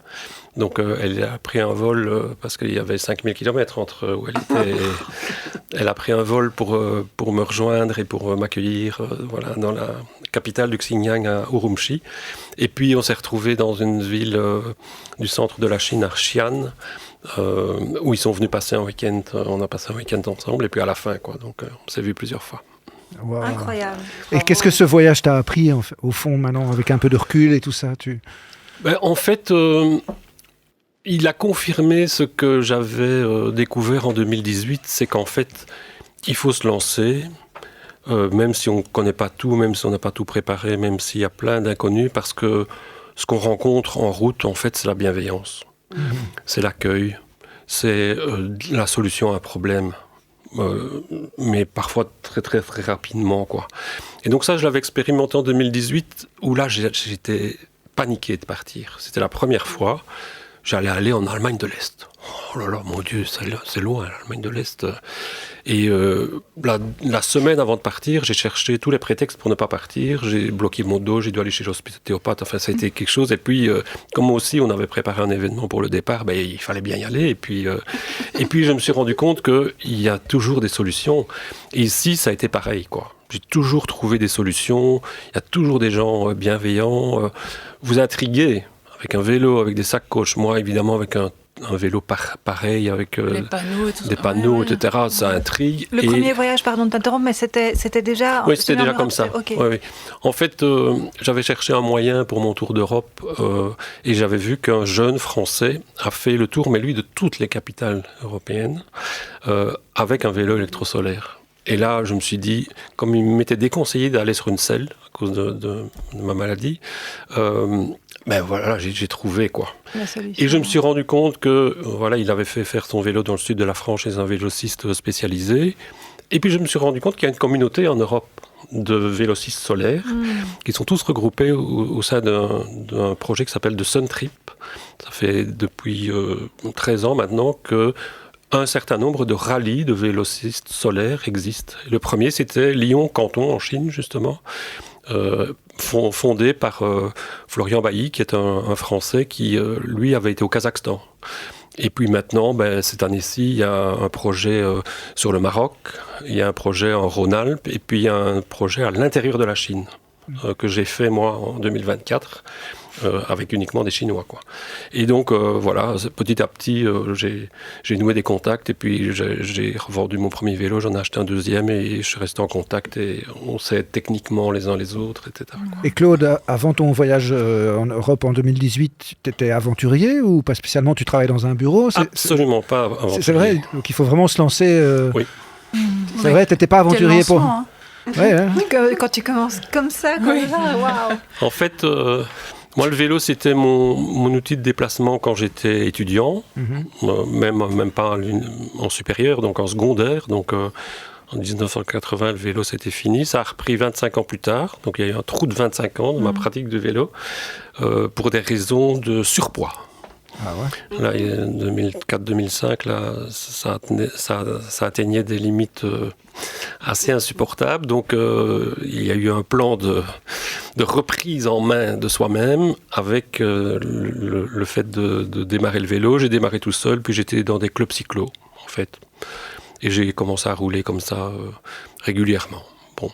Donc elle a pris un vol, parce qu'il y avait 5000 km entre où elle était. Elle a pris un vol pour me rejoindre et pour m'accueillir voilà, dans la capitale du Xinjiang, à Urumqi. Et puis on s'est retrouvés dans une ville du centre de la Chine, à Xi'an, où ils sont venus passer un week-end. On a passé un week-end ensemble, et puis à la fin, quoi. Donc on s'est vus plusieurs fois. Wow. Incroyable. Et qu'est-ce que ce voyage t'a appris, au fond, maintenant, avec un peu de recul et tout ça En fait... il a confirmé ce que j'avais découvert en 2018, c'est qu'en fait, il faut se lancer, même si on ne connaît pas tout, même si on n'a pas tout préparé, même s'il y a plein d'inconnus, parce que ce qu'on rencontre en route, en fait, c'est la bienveillance. C'est l'accueil, c'est la solution à un problème, mais parfois très, très, très rapidement, quoi. Et donc ça, je l'avais expérimenté en 2018, où là, j'étais paniqué de partir. C'était la première fois. J'allais aller en Allemagne de l'Est. Oh là là, mon Dieu, c'est loin, l'Allemagne de l'Est. Et la semaine avant de partir, j'ai cherché tous les prétextes pour ne pas partir. J'ai bloqué mon dos, j'ai dû aller chez l'ostéopathe. Enfin, ça a été quelque chose. Et puis, comme moi aussi, on avait préparé un événement pour le départ, il fallait bien y aller. Et puis, je me suis rendu compte qu'il y a toujours des solutions. Et ici, ça a été pareil, quoi. J'ai toujours trouvé des solutions. Il y a toujours des gens bienveillants. Vous intriguez. Avec un vélo, avec des sacs coach, moi évidemment avec un vélo pareil, avec des panneaux, etc. Ça intrigue. Le premier voyage, pardon de t'interrompre, mais c'était déjà... Oui, c'était déjà comme ça. Okay. Oui. En fait, j'avais cherché un moyen pour mon tour d'Europe et j'avais vu qu'un jeune Français a fait le tour, mais lui, de toutes les capitales européennes, avec un vélo électrosolaire. Et là, je me suis dit, comme il m'était déconseillé d'aller sur une selle à cause de ma maladie, voilà, j'ai trouvé, quoi. Et je me suis rendu compte que, voilà, il avait fait faire son vélo dans le sud de la France chez un vélociste spécialisé. Et puis je me suis rendu compte qu'il y a une communauté en Europe de vélocistes solaires qui sont tous regroupés au sein d'un projet qui s'appelle The Sun Trip. Ça fait depuis 13 ans maintenant que un certain nombre de rallyes de vélocistes solaires existent. Et le premier, c'était Lyon-Canton, en Chine, justement, fondé par Florian Bailly, qui est un Français qui, lui, avait été au Kazakhstan. Et puis maintenant, cette année-ci, il y a un projet sur le Maroc, il y a un projet en Rhône-Alpes, et puis il y a un projet à l'intérieur de la Chine, que j'ai fait, moi, en 2024. Avec uniquement des Chinois, quoi. Et donc, voilà, petit à petit, j'ai noué des contacts et puis j'ai revendu mon premier vélo, j'en ai acheté un deuxième et je suis resté en contact et on s'aide techniquement les uns les autres, etc. Quoi. Et Claude, avant ton voyage en Europe en 2018, tu étais aventurier ou pas spécialement, tu travailles dans un bureau? Absolument pas aventurier. C'est vrai, donc il faut vraiment se lancer. Oui. C'est vrai, tu n'étais pas aventurier pour... Hein. Ouais, hein. Quand tu commences comme ça, waouh. En fait... moi, le vélo, c'était mon outil de déplacement quand j'étais étudiant, même pas en supérieur, donc en secondaire. Donc, en 1980, le vélo, c'était fini. Ça a repris 25 ans plus tard. Donc, il y a eu un trou de 25 ans dans ma pratique du vélo pour des raisons de surpoids. Ah ouais. Là, 2004-2005, là, ça atteignait des limites assez insupportables. Donc, il y a eu un plan de reprise en main de soi-même avec le fait de démarrer le vélo. J'ai démarré tout seul, puis j'étais dans des clubs cyclo, en fait. Et j'ai commencé à rouler comme ça régulièrement. Bon.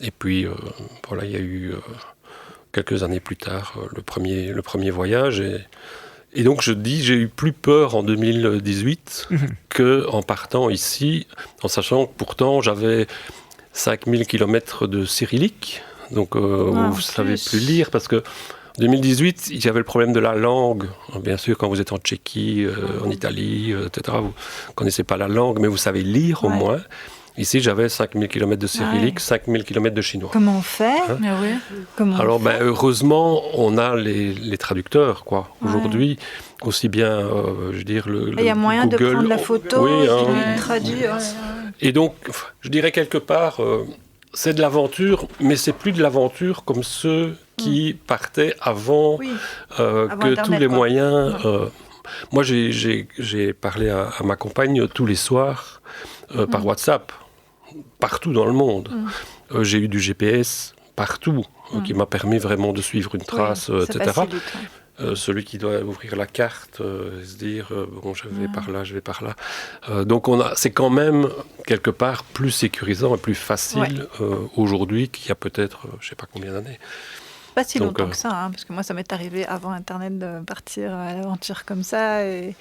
Et puis, voilà, il y a eu quelques années plus tard le premier voyage. Et donc, j'ai eu plus peur en 2018 qu'en partant ici, en sachant que pourtant, j'avais 5000 km de cyrillique. Donc, vous ne savez plus lire parce que 2018, il y avait le problème de la langue. Bien sûr, quand vous êtes en Tchéquie, en Italie, etc., vous ne connaissez pas la langue, mais vous savez lire au moins. Ici, j'avais 5000 km de cyrillique, 5000 km de chinois. Comment on fait Alors, heureusement, on a les traducteurs, quoi. Aujourd'hui, aussi bien, je veux dire, il y a moyen Google, de prendre la photo, de traduire. Et donc, je dirais quelque part, c'est de l'aventure, mais c'est plus de l'aventure comme ceux qui partaient avant Avant que Internet, tous les quoi. moyens... moi, j'ai parlé à ma compagne tous les soirs par WhatsApp, partout dans le monde. J'ai eu du GPS partout, qui m'a permis vraiment de suivre une trace, etc. Celui qui doit ouvrir la carte, se dire bon, je vais par là, je vais par là. Donc c'est quand même quelque part plus sécurisant et plus facile aujourd'hui qu'il y a peut-être je sais pas combien d'années. Pas si longtemps que ça, parce que moi ça m'est arrivé avant Internet de partir à l'aventure comme ça et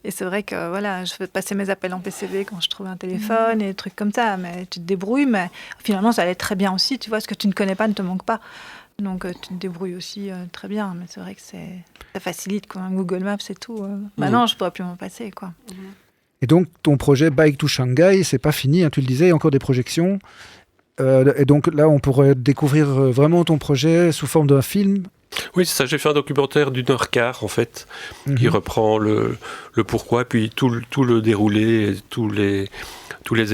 c'est vrai que voilà, je fais passer mes appels en PCV quand je trouve un téléphone et des trucs comme ça, mais tu te débrouilles, mais finalement ça allait très bien aussi, tu vois, ce que tu ne connais pas ne te manque pas. Donc tu te débrouilles aussi très bien, mais c'est vrai que ça facilite quoi. Google Maps c'est tout. Maintenant je pourrais plus m'en passer quoi. Et donc ton projet Bike to Shanghai, c'est pas fini, tu le disais, il y a encore des projections. Et donc là on pourrait découvrir vraiment ton projet sous forme d'un film. Oui, c'est ça. J'ai fait un documentaire d'1h15 en fait, qui reprend le pourquoi, puis tout le déroulé, tous les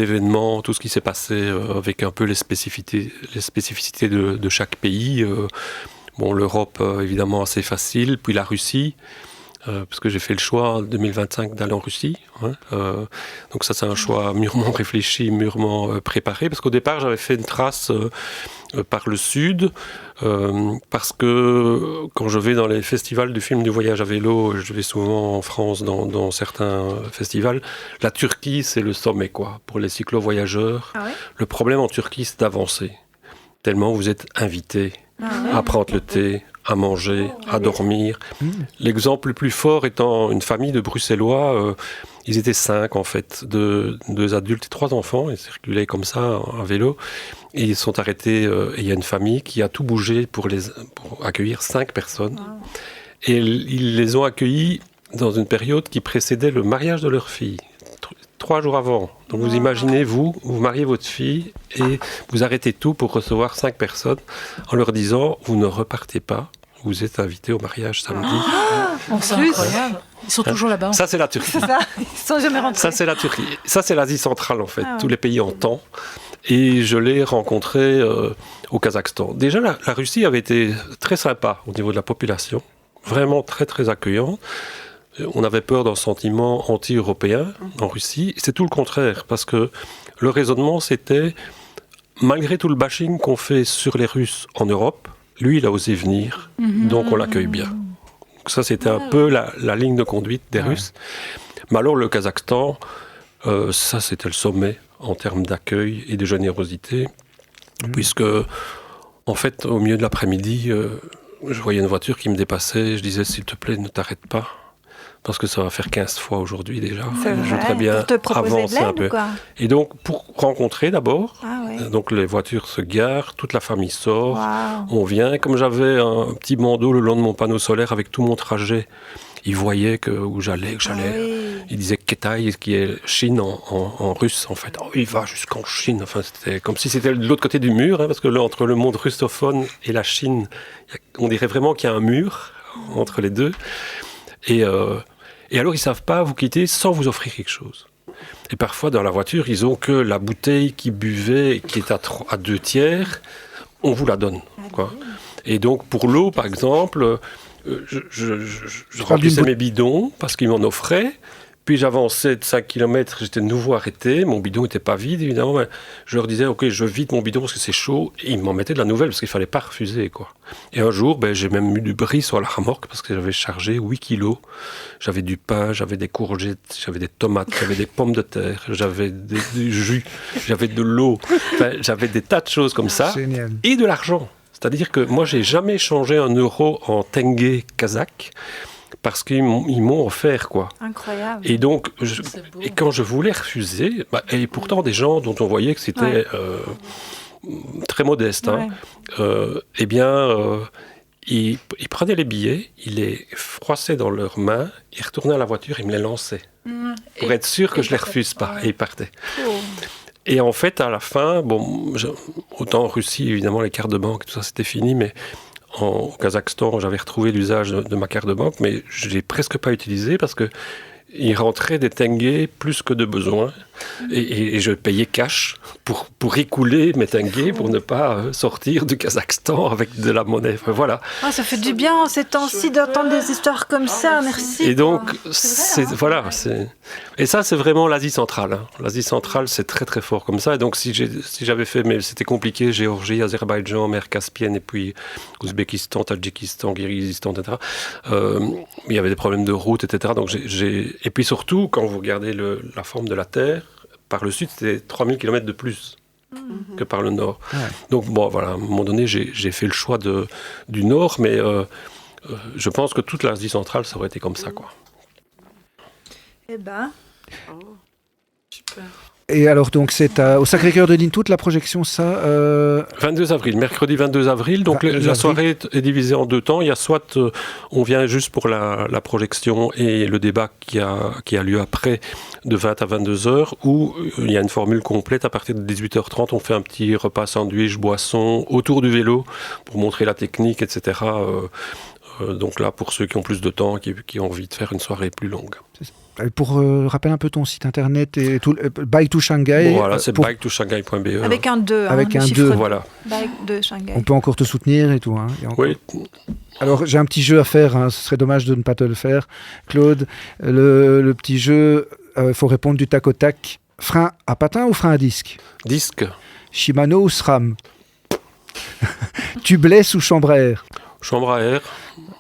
événements, tout ce qui s'est passé avec un peu les spécificités de chaque pays. L'Europe évidemment assez facile, puis la Russie. Parce que j'ai fait le choix en 2025 d'aller en Russie. Donc ça, c'est un choix mûrement réfléchi, mûrement préparé. Parce qu'au départ, j'avais fait une trace par le sud, parce que quand je vais dans les festivals du film du voyage à vélo, je vais souvent en France dans certains festivals, la Turquie, c'est le sommet, quoi, pour les cyclo-voyageurs. Le problème en Turquie, c'est d'avancer. Tellement vous êtes invités à prendre le thé, à manger, à dormir. L'exemple le plus fort étant une famille de Bruxellois, ils étaient 5 en fait, 2 adultes et 3 enfants, ils circulaient comme ça à vélo, et ils sont arrêtés, et il y a une famille qui a tout bougé pour accueillir 5 personnes, et ils les ont accueillis dans une période qui précédait le mariage de leur fille. 3 jours avant. Donc vous imaginez, vous mariez votre fille et vous arrêtez tout pour recevoir 5 personnes en leur disant, vous ne repartez pas, vous êtes invités au mariage samedi. C'est incroyable. Ils sont toujours là-bas. Ça, c'est la Turquie. C'est ça, ils sont jamais rentrés. Ça, c'est la Turquie. Ça, c'est l'Asie centrale, en fait. Tous les pays en temps. Et je l'ai rencontré au Kazakhstan. Déjà, la Russie avait été très sympa au niveau de la population. Vraiment très, très accueillante. On avait peur d'un sentiment anti-européen en Russie. C'est tout le contraire, parce que le raisonnement, c'était, malgré tout le bashing qu'on fait sur les Russes en Europe, lui, il a osé venir, donc on l'accueille bien. Donc ça, c'était un peu la ligne de conduite des Russes. Mais alors, le Kazakhstan, ça, c'était le sommet en termes d'accueil et de générosité, puisque, en fait, au milieu de l'après-midi, je voyais une voiture qui me dépassait, je disais, s'il te plaît, ne t'arrête pas. Parce que ça va faire 15 fois aujourd'hui déjà. Je voudrais bien avancer un peu. Et donc, pour rencontrer d'abord, donc les voitures se garent, toute la famille sort, on vient. Comme j'avais un petit bandeau le long de mon panneau solaire avec tout mon trajet, ils voyaient où j'allais, Ils disaient Ketai, qui est Chine en russe, en fait. Oh, il va jusqu'en Chine. Enfin, c'était comme si c'était de l'autre côté du mur, parce que là, entre le monde russophone et la Chine, on dirait vraiment qu'il y a un mur entre les deux. Et alors, ils ne savent pas vous quitter sans vous offrir quelque chose. Et parfois, dans la voiture, ils ont que la bouteille qu'ils buvaient, qui est à 2 tiers, on vous la donne, quoi. Et donc, pour l'eau, par exemple, je remplissais mes bidons parce qu'ils m'en offraient. Puis j'avançais de 5 km, j'étais de nouveau arrêté, mon bidon n'était pas vide évidemment, mais je leur disais ok, je vide mon bidon parce que c'est chaud, et ils m'en mettaient de la nouvelle parce qu'il ne fallait pas refuser, quoi. Et un jour, j'ai même eu du bris sur la remorque parce que j'avais chargé 8 kilos, j'avais du pain, j'avais des courgettes, j'avais des tomates, j'avais des pommes de terre, j'avais du jus, j'avais de l'eau, j'avais des tas de choses comme ça, et de l'argent. C'est-à-dire que moi, j'ai jamais changé 1 euro en tenge kazakh, parce qu'ils m'ont offert, quoi. Incroyable. Et donc, C'est beau. et quand je voulais refuser, et pourtant des gens dont on voyait que c'était très modeste, hein, eh bien, ils prenaient les billets, ils les froissaient dans leurs mains, ils retournaient à la voiture, ils me les lançaient. Pour être sûr que je les refuse pas. Et ils partaient. Et en fait, à la fin, autant en Russie, évidemment, les cartes de banque, tout ça, c'était fini, mais au Kazakhstan, j'avais retrouvé l'usage de ma carte de banque, mais je ne l'ai presque pas utilisé parce que il rentrait des tengis plus que de besoin. Et je payais cash pour écouler mes tengis pour ne pas sortir du Kazakhstan avec de la monnaie. Enfin, voilà. Ça fait du bien en ces temps-ci d'entendre des histoires comme ça, merci. Et donc, vrai, Et ça, c'est vraiment l'Asie centrale. Hein. L'Asie centrale, c'est très très fort comme ça. Et donc, si j'avais fait, mais c'était compliqué, Géorgie, Azerbaïdjan, mer Caspienne, et puis Ouzbékistan, Tadjikistan, Kirghizistan, etc. Il y avait des problèmes de route, etc. Donc, Et puis surtout, quand vous regardez la forme de la Terre, par le sud, c'était 3000 km de plus que par le nord. Ouais. Donc, voilà, à un moment donné, j'ai fait le choix du nord, mais je pense que toute l'Asie centrale, ça aurait été comme ça, quoi. Eh ben... Super. Et alors, donc, c'est au Sacré-Cœur de Lintout, la projection, ça 22 avril, mercredi 22 avril. Donc, la soirée est divisée en 2 temps. Il y a soit on vient juste pour la projection et le débat qui a lieu après, de 20 à 22 heures, ou il y a une formule complète. À partir de 18h30, on fait un petit repas sandwich, boisson, autour du vélo, pour montrer la technique, etc. Donc là, pour ceux qui ont plus de temps, qui ont envie de faire une soirée plus longue. Pour rappeler un peu ton site internet et tout, Bike to Shanghai. Voilà, c'est biketoshanghai.be. Avec un 2. Avec un 2. Voilà. Bike de Shanghai. On peut encore te soutenir et tout. Hein, oui. Alors, j'ai un petit jeu à faire. Hein, ce serait dommage de ne pas te le faire. Claude, le petit jeu, il faut répondre du tac au tac. Frein à patin ou frein à disque? Disque. Shimano ou SRAM? Tubeless ou chambre à air? Chambre à air.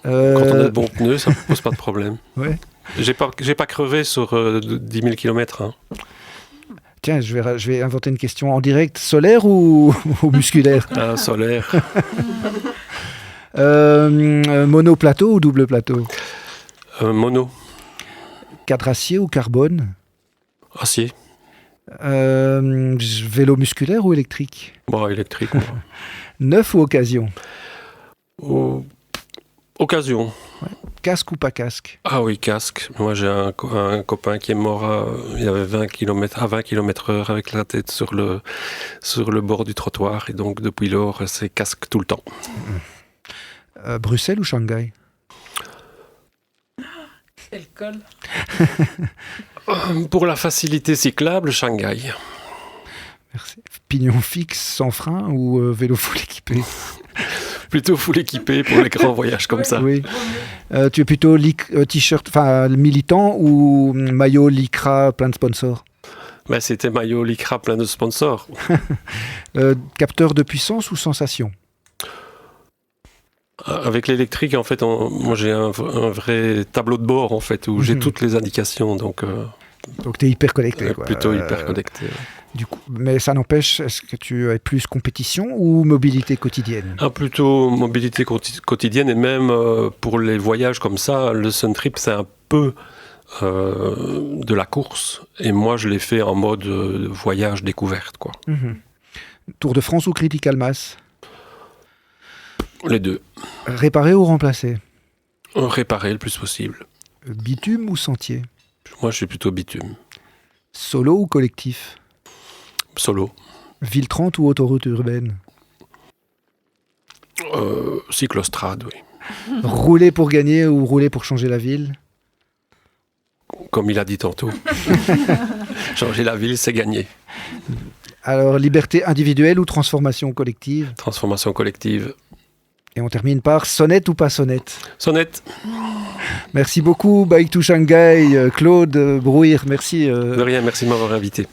Quand on a de bons pneus, ça ne pose pas de problème. Ouais. J'ai pas crevé sur 10 000 km. Hein. Tiens, je vais inventer une question en direct. Solaire ou musculaire? Solaire. Monoplateau ou double plateau? Mono. Cadre acier ou carbone? Acier. Vélo musculaire ou électrique? Électrique. Neuf ou occasion? Occasion. Ouais. Casque ou pas casque? Ah oui, casque. Moi, j'ai un copain qui est mort il avait 20 km/h avec la tête sur le bord du trottoir. Et donc, depuis lors, c'est casque tout le temps. Bruxelles ou Shanghai? Elle colle. Pour la facilité cyclable, Shanghai. Merci. Pignon fixe sans frein ou vélo full équipé? Plutôt full équipé pour les grands voyages comme ça. Oui. Tu es plutôt t-shirt militant ou maillot lycra plein de sponsors? C'était maillot lycra plein de sponsors. Capteur de puissance ou sensation? Avec l'électrique, en fait, moi j'ai un vrai tableau de bord en fait où j'ai toutes les indications. Donc tu es hyper connecté. Plutôt hyper connecté. Ouais. Du coup, mais ça n'empêche, est-ce que tu es plus compétition ou mobilité quotidienne? Plutôt mobilité quotidienne, et même pour les voyages comme ça, le Sun Trip c'est un peu de la course, et moi je l'ai fait en mode voyage découverte, quoi. Tour de France ou Critical Mass? Les deux. Réparer ou remplacer? Réparer le plus possible. Bitume ou sentier? Moi je suis plutôt bitume. Solo ou collectif? Solo. Ville 30 ou autoroute urbaine? Cyclostrade, oui. Rouler pour gagner ou rouler pour changer la ville? Comme il a dit tantôt. Changer la ville, c'est gagner. Alors, liberté individuelle ou transformation collective? Transformation collective. Et on termine par sonnette ou pas sonnette? Sonnette. Merci beaucoup, Bike to Shanghai, Claude Brouir, merci. De rien, merci de m'avoir invité.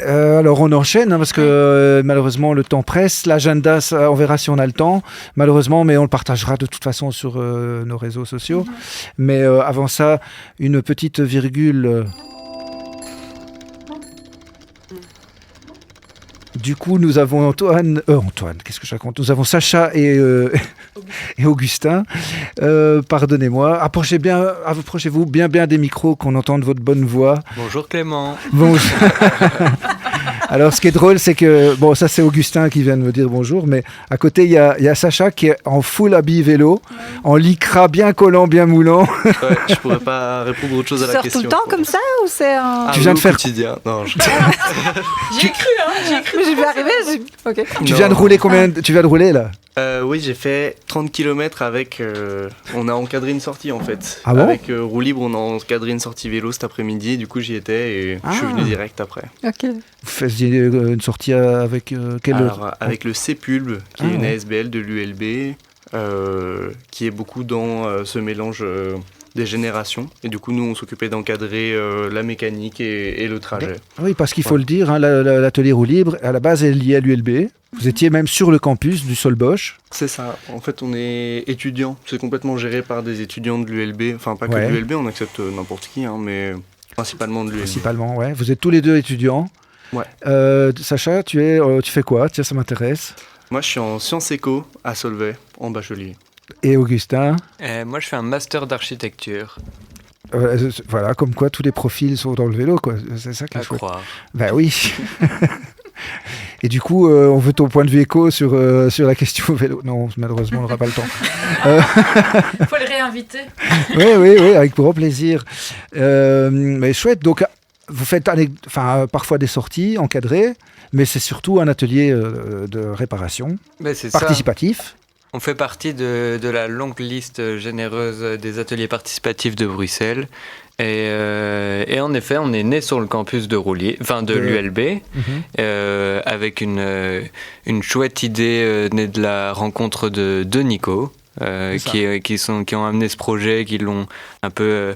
Alors on enchaîne, parce que malheureusement le temps presse. L'agenda, on verra si on a le temps, malheureusement, mais on le partagera de toute façon sur nos réseaux sociaux. Mais avant ça, une petite virgule Du coup, nous avons Antoine, qu'est-ce que je raconte? Nous avons Sacha et Augustin. Pardonnez-moi. Approchez-vous bien des micros, qu'on entende votre bonne voix. Bonjour Clément. Bonjour. Alors, ce qui est drôle, c'est que, bon, ça c'est Augustin qui vient de me dire bonjour, mais à côté, il y a Sacha qui est en full habit vélo, en lycra bien collant, bien moulant. Ouais, je pourrais pas répondre autre chose à la Tu question. sors tout le temps comme ça ou c'est un... Tu viens de faire- quotidien. Non, J'y ai cru, hein. Je vais arriver, ok. Tu viens de rouler tu viens de rouler là? Oui, j'ai fait 30 km avec... on a encadré une sortie en fait. Ah bon? Avec Roue Libre, on a encadré une sortie vélo cet après-midi. Du coup, j'y étais et je suis venu direct après. Ok. Vous faisiez une sortie avec quelle Alors, avec le CEPULB, qui est une ASBL de l'ULB, qui est beaucoup dans ce mélange des générations. Et du coup, nous, on s'occupait d'encadrer la mécanique et le trajet. Oui, parce qu'il faut le dire, hein, l'atelier Roue Libre, à la base, est lié à l'ULB. Vous étiez même sur le campus du Solbosch. C'est ça. En fait, on est étudiants. C'est complètement géré par des étudiants de l'ULB. Enfin, pas que Ouais. de l'ULB, on accepte n'importe qui, hein, mais principalement de l'ULB. Principalement, ouais. Vous êtes tous les deux étudiants. Ouais. Sacha, tu fais quoi? Tiens, ça m'intéresse. Moi, je suis en sciences éco à Solvay, en bachelier. Et Augustin? Moi, je fais un master d'architecture. Voilà, comme quoi tous les profils sont dans le vélo, quoi. C'est ça qui est À chouette. croire. Ben oui. Et du coup, on veut ton point de vue éco sur la question vélo. Non, malheureusement, on n'aura pas le temps. Il faut les réinviter. Oui, avec grand plaisir. Mais chouette. Donc, vous faites parfois des sorties encadrées, mais c'est surtout un atelier de réparation Ben, c'est ça. participatif. On fait partie de la longue liste généreuse des ateliers participatifs de Bruxelles. Et en effet, on est né sur le campus de l'ULB, avec une chouette idée née de la rencontre de Nico, qui ont amené ce projet, qui l'ont un peu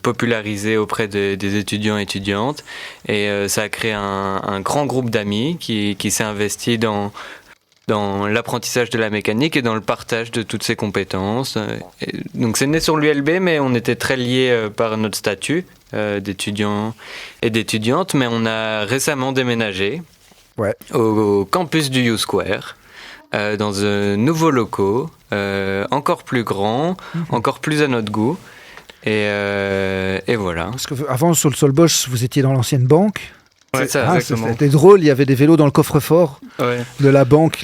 popularisé auprès des étudiants et étudiantes. Et ça a créé un grand groupe d'amis qui s'est investi dans l'apprentissage de la mécanique et dans le partage de toutes ces compétences. Et donc c'est né sur l'ULB, mais on était très liés par notre statut d'étudiants et d'étudiantes, mais on a récemment déménagé au campus du U-Square, dans un nouveau locaux, encore plus grand, encore plus à notre goût. Et voilà. Parce que avant, sur le Solbosch, vous étiez dans l'ancienne banque. Ouais, c'est ça, exactement. C'était drôle, il y avait des vélos dans le coffre-fort de la banque.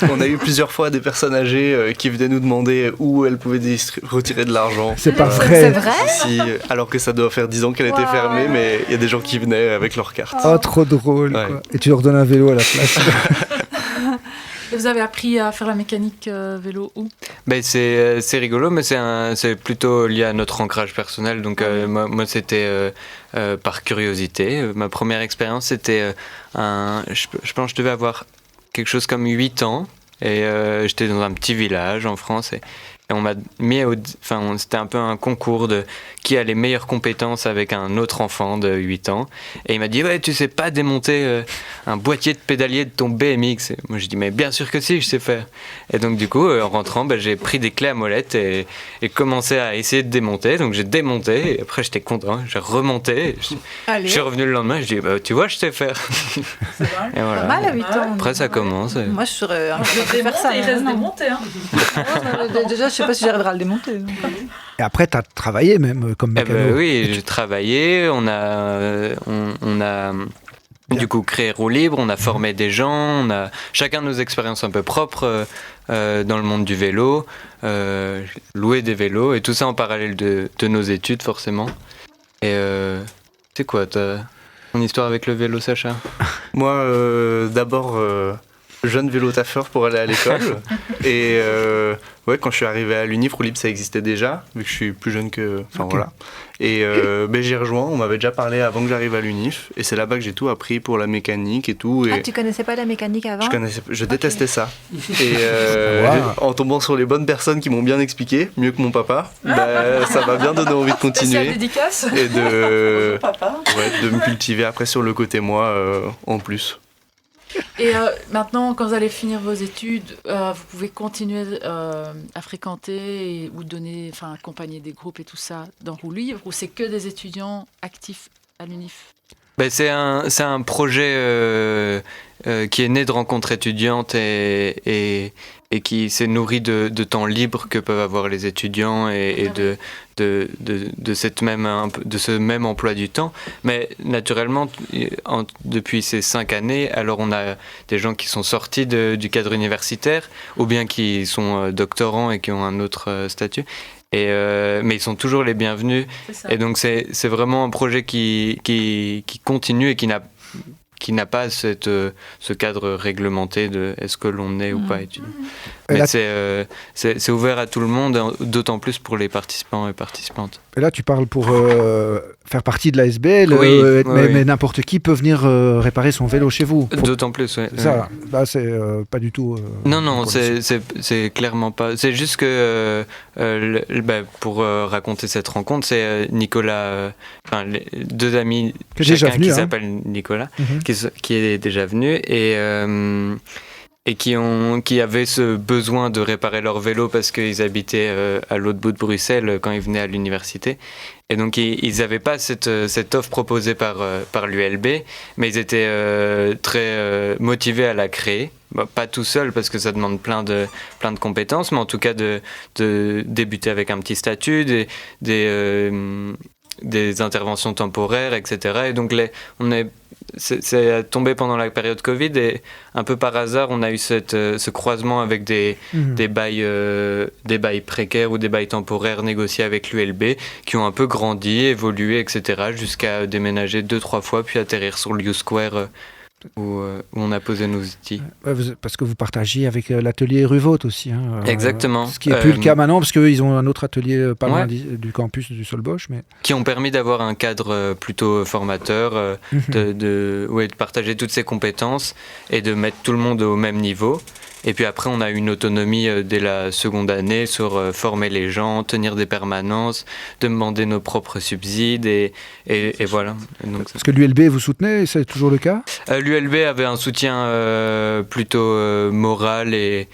On a eu plusieurs fois des personnes âgées qui venaient nous demander où elles pouvaient retirer de l'argent. C'est pas vrai. C'est vrai? Si, alors que ça doit faire 10 ans qu'elle était fermée, mais il y a des gens qui venaient avec leur carte. Oh, trop drôle. Ouais. Quoi. Et tu leur donnes un vélo à la place. Et vous avez appris à faire la mécanique vélo où? Ben c'est rigolo, mais c'est plutôt lié à notre ancrage personnel. Donc moi c'était par curiosité. Ma première expérience, c'était je pense que je devais avoir quelque chose comme 8 ans. Et j'étais dans un petit village en France. Et on m'a mis c'était un peu un concours de qui a les meilleures compétences avec un autre enfant de 8 ans. Et il m'a dit, ouais, tu sais pas démonter un boîtier de pédalier de ton BMX. Et moi, je dis, mais bien sûr que si, je sais faire. Et donc, du coup, en rentrant, j'ai pris des clés à molette et commencé à essayer de démonter. Donc, j'ai démonté. Et après, j'étais content. J'ai remonté. Je suis revenu le lendemain. Je dis, bah, tu vois, je sais faire. C'est vrai. Et voilà. Pas mal à 8 ans. Après, ça commence. Moi, je serais un peu Je faire démonte ça. et il reste non. démonté. Hein. Déjà, je sais pas si j'arriverai à le démonter. Et après, tu as travaillé même comme mécano. Oui, j'ai travaillé. On a du coup créé Roue Libre. On a formé des gens. On a chacun nos expériences un peu propres dans le monde du vélo. Louer des vélos et tout ça en parallèle de nos études forcément. Et c'est quoi ton histoire avec le vélo, Sacha? Moi, d'abord, jeune vélo taffeur pour aller à l'école. Et quand je suis arrivé à l'Unif, Roue Libre, ça existait déjà, vu que je suis plus jeune que... Enfin, voilà. Et j'ai rejoint, on m'avait déjà parlé avant que j'arrive à l'Unif. Et c'est là-bas que j'ai tout appris pour la mécanique et tout. Et Ah, tu connaissais pas la mécanique avant? je détestais ça. Et en tombant sur les bonnes personnes qui m'ont bien expliqué, mieux que mon papa, ça m'a bien donné envie de continuer. Spéciale dédicace. Et de me cultiver après sur le côté moi en plus. Et maintenant, quand vous allez finir vos études, vous pouvez continuer à fréquenter ou accompagner des groupes et tout ça dans Roue Libre, ou c'est que des étudiants actifs à l'UNIF? C'est un projet qui est né de rencontres étudiantes et qui s'est nourri de temps libre que peuvent avoir les étudiants et de ce même emploi du temps. Mais naturellement, depuis ces 5 années, alors on a des gens qui sont sortis du cadre universitaire ou bien qui sont doctorants et qui ont un autre statut. Mais ils sont toujours les bienvenus. Et donc c'est vraiment un projet qui continue et qui n'a pas ce cadre réglementé de est-ce que l'on est ou pas étudiant. Mais c'est ouvert à tout le monde, d'autant plus pour les participants et participantes. Et là, tu parles pour faire partie de la SBL, mais n'importe qui peut venir réparer son vélo chez vous. D'autant plus, oui. Ça, là, c'est pas du tout... non, c'est clairement pas... C'est juste que, pour raconter cette rencontre, c'est Nicolas, deux amis, chacun qui s'appelle Nicolas, qui est déjà venu, et qui avaient ce besoin de réparer leur vélo parce qu'ils habitaient à l'autre bout de Bruxelles quand ils venaient à l'université. Et donc ils n'avaient pas cette offre proposée par l'ULB, mais ils étaient très motivés à la créer. Pas tout seul parce que ça demande plein de compétences, mais en tout cas de débuter avec un petit statut, des interventions temporaires, etc. Et donc c'est tombé pendant la période Covid et un peu par hasard on a eu ce croisement avec des bails précaires ou des bails temporaires négociés avec l'ULB qui ont un peu grandi, évolué, etc. jusqu'à déménager 2-3 fois puis atterrir sur le U-Square où on a posé nos outils. Parce que vous partagiez avec l'atelier Ruvote aussi. Exactement. Ce qui n'est plus le cas maintenant, parce qu'ils ont un autre atelier pas loin du campus du Solbosch. Mais... Qui ont permis d'avoir un cadre plutôt formateur, de partager toutes ces compétences et de mettre tout le monde au même niveau. Et puis après, on a eu une autonomie dès la seconde année sur former les gens, tenir des permanences, demander nos propres subsides et voilà. Donc, parce que l'ULB, vous soutenez, c'est toujours le cas ? L'ULB avait un soutien plutôt moral et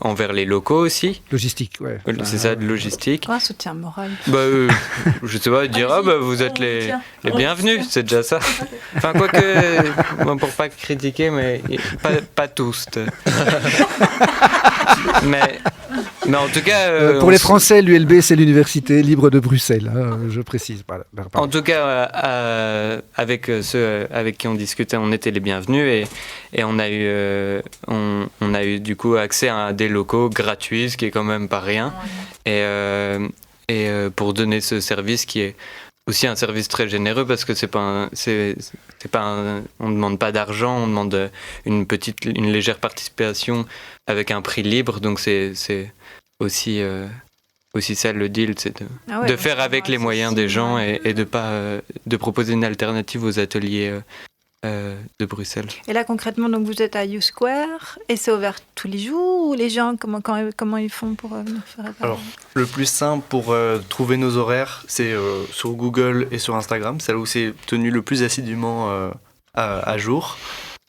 envers les locaux aussi. Logistique, ouais. C'est ça, de logistique. Un soutien moral. Je sais pas, dire vous êtes les bienvenus, c'est déjà ça. Enfin, quoique, pour pas critiquer, mais pas tous. mais en tout cas... pour les Français, l'ULB, c'est l'Université libre de Bruxelles, je précise. En tout cas, avec ceux avec qui on discutait, on était les bienvenus et on a eu du coup accès à des locaux gratuits, ce qui est quand même pas rien. Et pour donner ce service qui est aussi un service très généreux parce que on ne demande pas d'argent, on demande une légère participation avec un prix libre, donc c'est aussi ça le deal, c'est de faire avec les moyens des gens et de proposer une alternative aux ateliers de Bruxelles. Et là concrètement, donc vous êtes à U-Square et c'est ouvert tous les jours ou les gens comment ils font pour venir faire réparer ? Alors le plus simple pour trouver nos horaires, c'est sur Google et sur Instagram, c'est là où c'est tenu le plus assidûment à jour.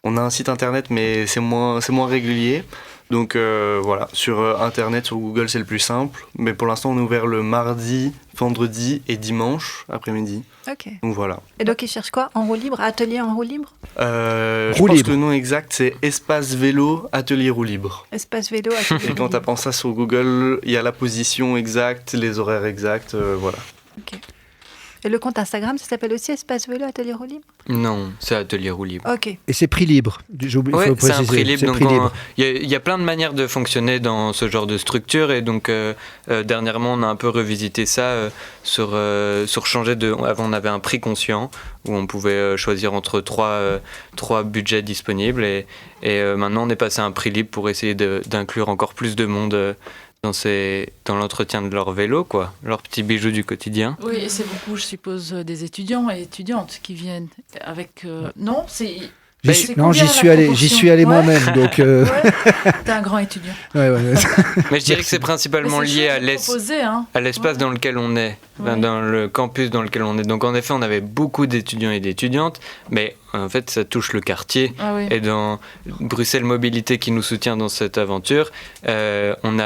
On a un site internet mais c'est moins régulier. Donc voilà, sur Internet, sur Google, c'est le plus simple. Mais pour l'instant, on est ouvert le mardi, vendredi et dimanche après-midi. Ok. Donc voilà. Et donc, ils cherchent quoi ? En roue libre ? Atelier en roue libre ? Je pense que le nom exact, c'est Espace Vélo Atelier Roue Libre. Espace Vélo Atelier. Et quand tu tapes ça sur Google, il y a la position exacte, les horaires exacts, voilà. Ok. Et le compte Instagram, ça s'appelle aussi Espace Vélo Atelier Roue Libre ? Non, c'est Atelier Roue Libre. Ok. Et c'est prix libre. Oui, c'est un prix libre. Donc il y a plein de manières de fonctionner dans ce genre de structure. Et donc dernièrement, on a un peu revisité ça sur changer de... Avant, on avait un prix conscient où on pouvait choisir entre trois budgets disponibles. Et maintenant, on est passé à un prix libre pour essayer d'inclure encore plus de monde dans l'entretien de leur vélo, quoi, leurs petits bijoux du quotidien. Oui, et c'est beaucoup, je suppose, des étudiants et étudiantes qui viennent avec... Non, c'est... J'y suis allé moi-même, donc... T'es un grand étudiant. Ouais. Mais je dirais que c'est principalement lié à l'espace dans lequel on est, dans le campus dans lequel on est. Donc en effet, on avait beaucoup d'étudiants et d'étudiantes, mais en fait, ça touche le quartier. Et dans Bruxelles Mobilité qui nous soutient dans cette aventure, on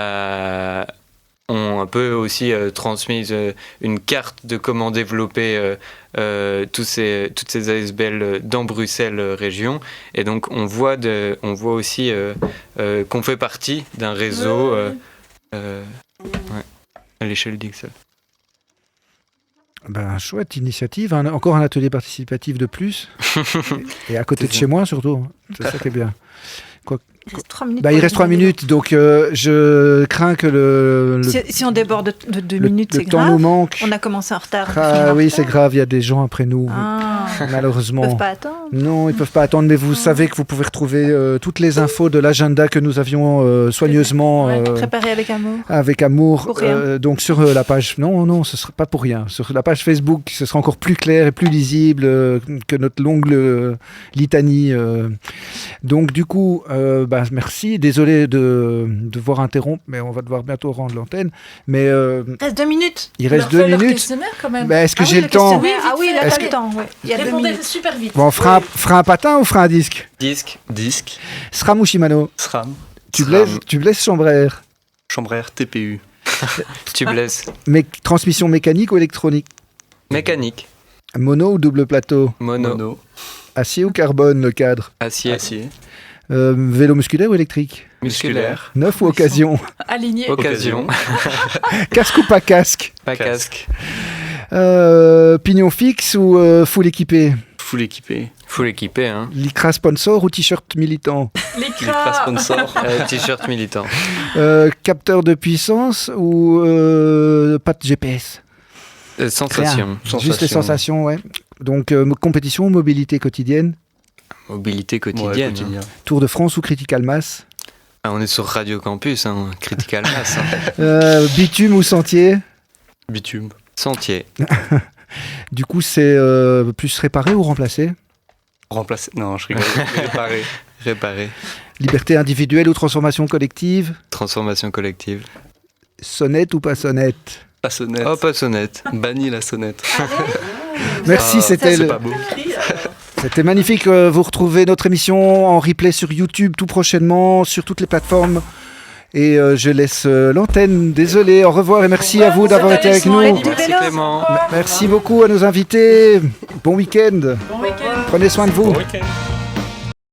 ont un peu aussi transmis une carte de comment développer toutes ces ASBL dans Bruxelles région. Et donc on voit aussi qu'on fait partie d'un réseau à l'échelle d'Ixelles. Ben, chouette initiative, hein. Encore un atelier participatif de plus. Et à côté de chez moi surtout. C'est ça qui est bien. Il reste 3 minutes. Il reste 3 minutes, donc je crains que si on déborde de 2 minutes, c'est le temps grave. nous manque. On a commencé en retard. Ah oui, c'est grave, il y a des gens après nous, malheureusement. Ils ne peuvent pas attendre. Non, ils ne peuvent pas attendre, mais vous savez que vous pouvez retrouver toutes les infos de l'agenda que nous avions soigneusement préparé avec amour. Avec amour. Pour rien. Donc sur la page, non, ce ne sera pas pour rien. Sur la page Facebook, ce sera encore plus clair et plus lisible que notre longue litanie. Donc du coup, merci. Désolé de devoir interrompre, mais on va devoir bientôt rendre l'antenne. Mais il reste 2 minutes. Il reste 2 minutes. Quand même. Est-ce que j'ai le temps? Ah oui, il a pas le temps. Ouais. Il y a 2 Répondez minutes. super vite. Bon, on fera un patin ou on fera un disque? Disque. SRAM ou Shimano? SRAM. Tu blesses Chambraire? Chambraire TPU. Tu blesses. Transmission mécanique ou électronique? Mécanique. Mono ou double plateau? Mono. Acier ou carbone, le cadre? Acier. Vélo musculaire ou électrique? Musculaire. Neuf ou occasion? Aligné. Occasion. Casque ou pas casque? Pas casque. Pignon fixe ou full équipé? Full équipé. Full équipé, hein. Lycra sponsor ou t-shirt militant? Lycra sponsor. T-shirt militant. Capteur de puissance ou pas de GPS? Sensation. Juste les sensations, ouais. Donc compétition ou mobilité quotidienne? Mobilité quotidienne. Ouais, Tour de France ou Critical Mass? On est sur Radio Campus, hein. Critical Mass. Hein. Bitume ou sentier? Bitume. Sentier. Du coup, c'est plus réparé ou remplacé? Remplacé. Non, je rigole. Réparé. Liberté individuelle ou transformation collective? Transformation collective. Sonnette ou pas sonnette? Pas sonnette. Oh, pas sonnette. Banni la sonnette. Merci, c'était c'est pas beau. C'était magnifique. Vous retrouvez notre émission en replay sur YouTube tout prochainement, sur toutes les plateformes. Et je laisse l'antenne. Désolé, au revoir et merci à vous d'avoir été avec nous. Merci Clément. Merci beaucoup à nos invités. Bon week-end. Bon week-end. Prenez soin de vous. Bon week-end.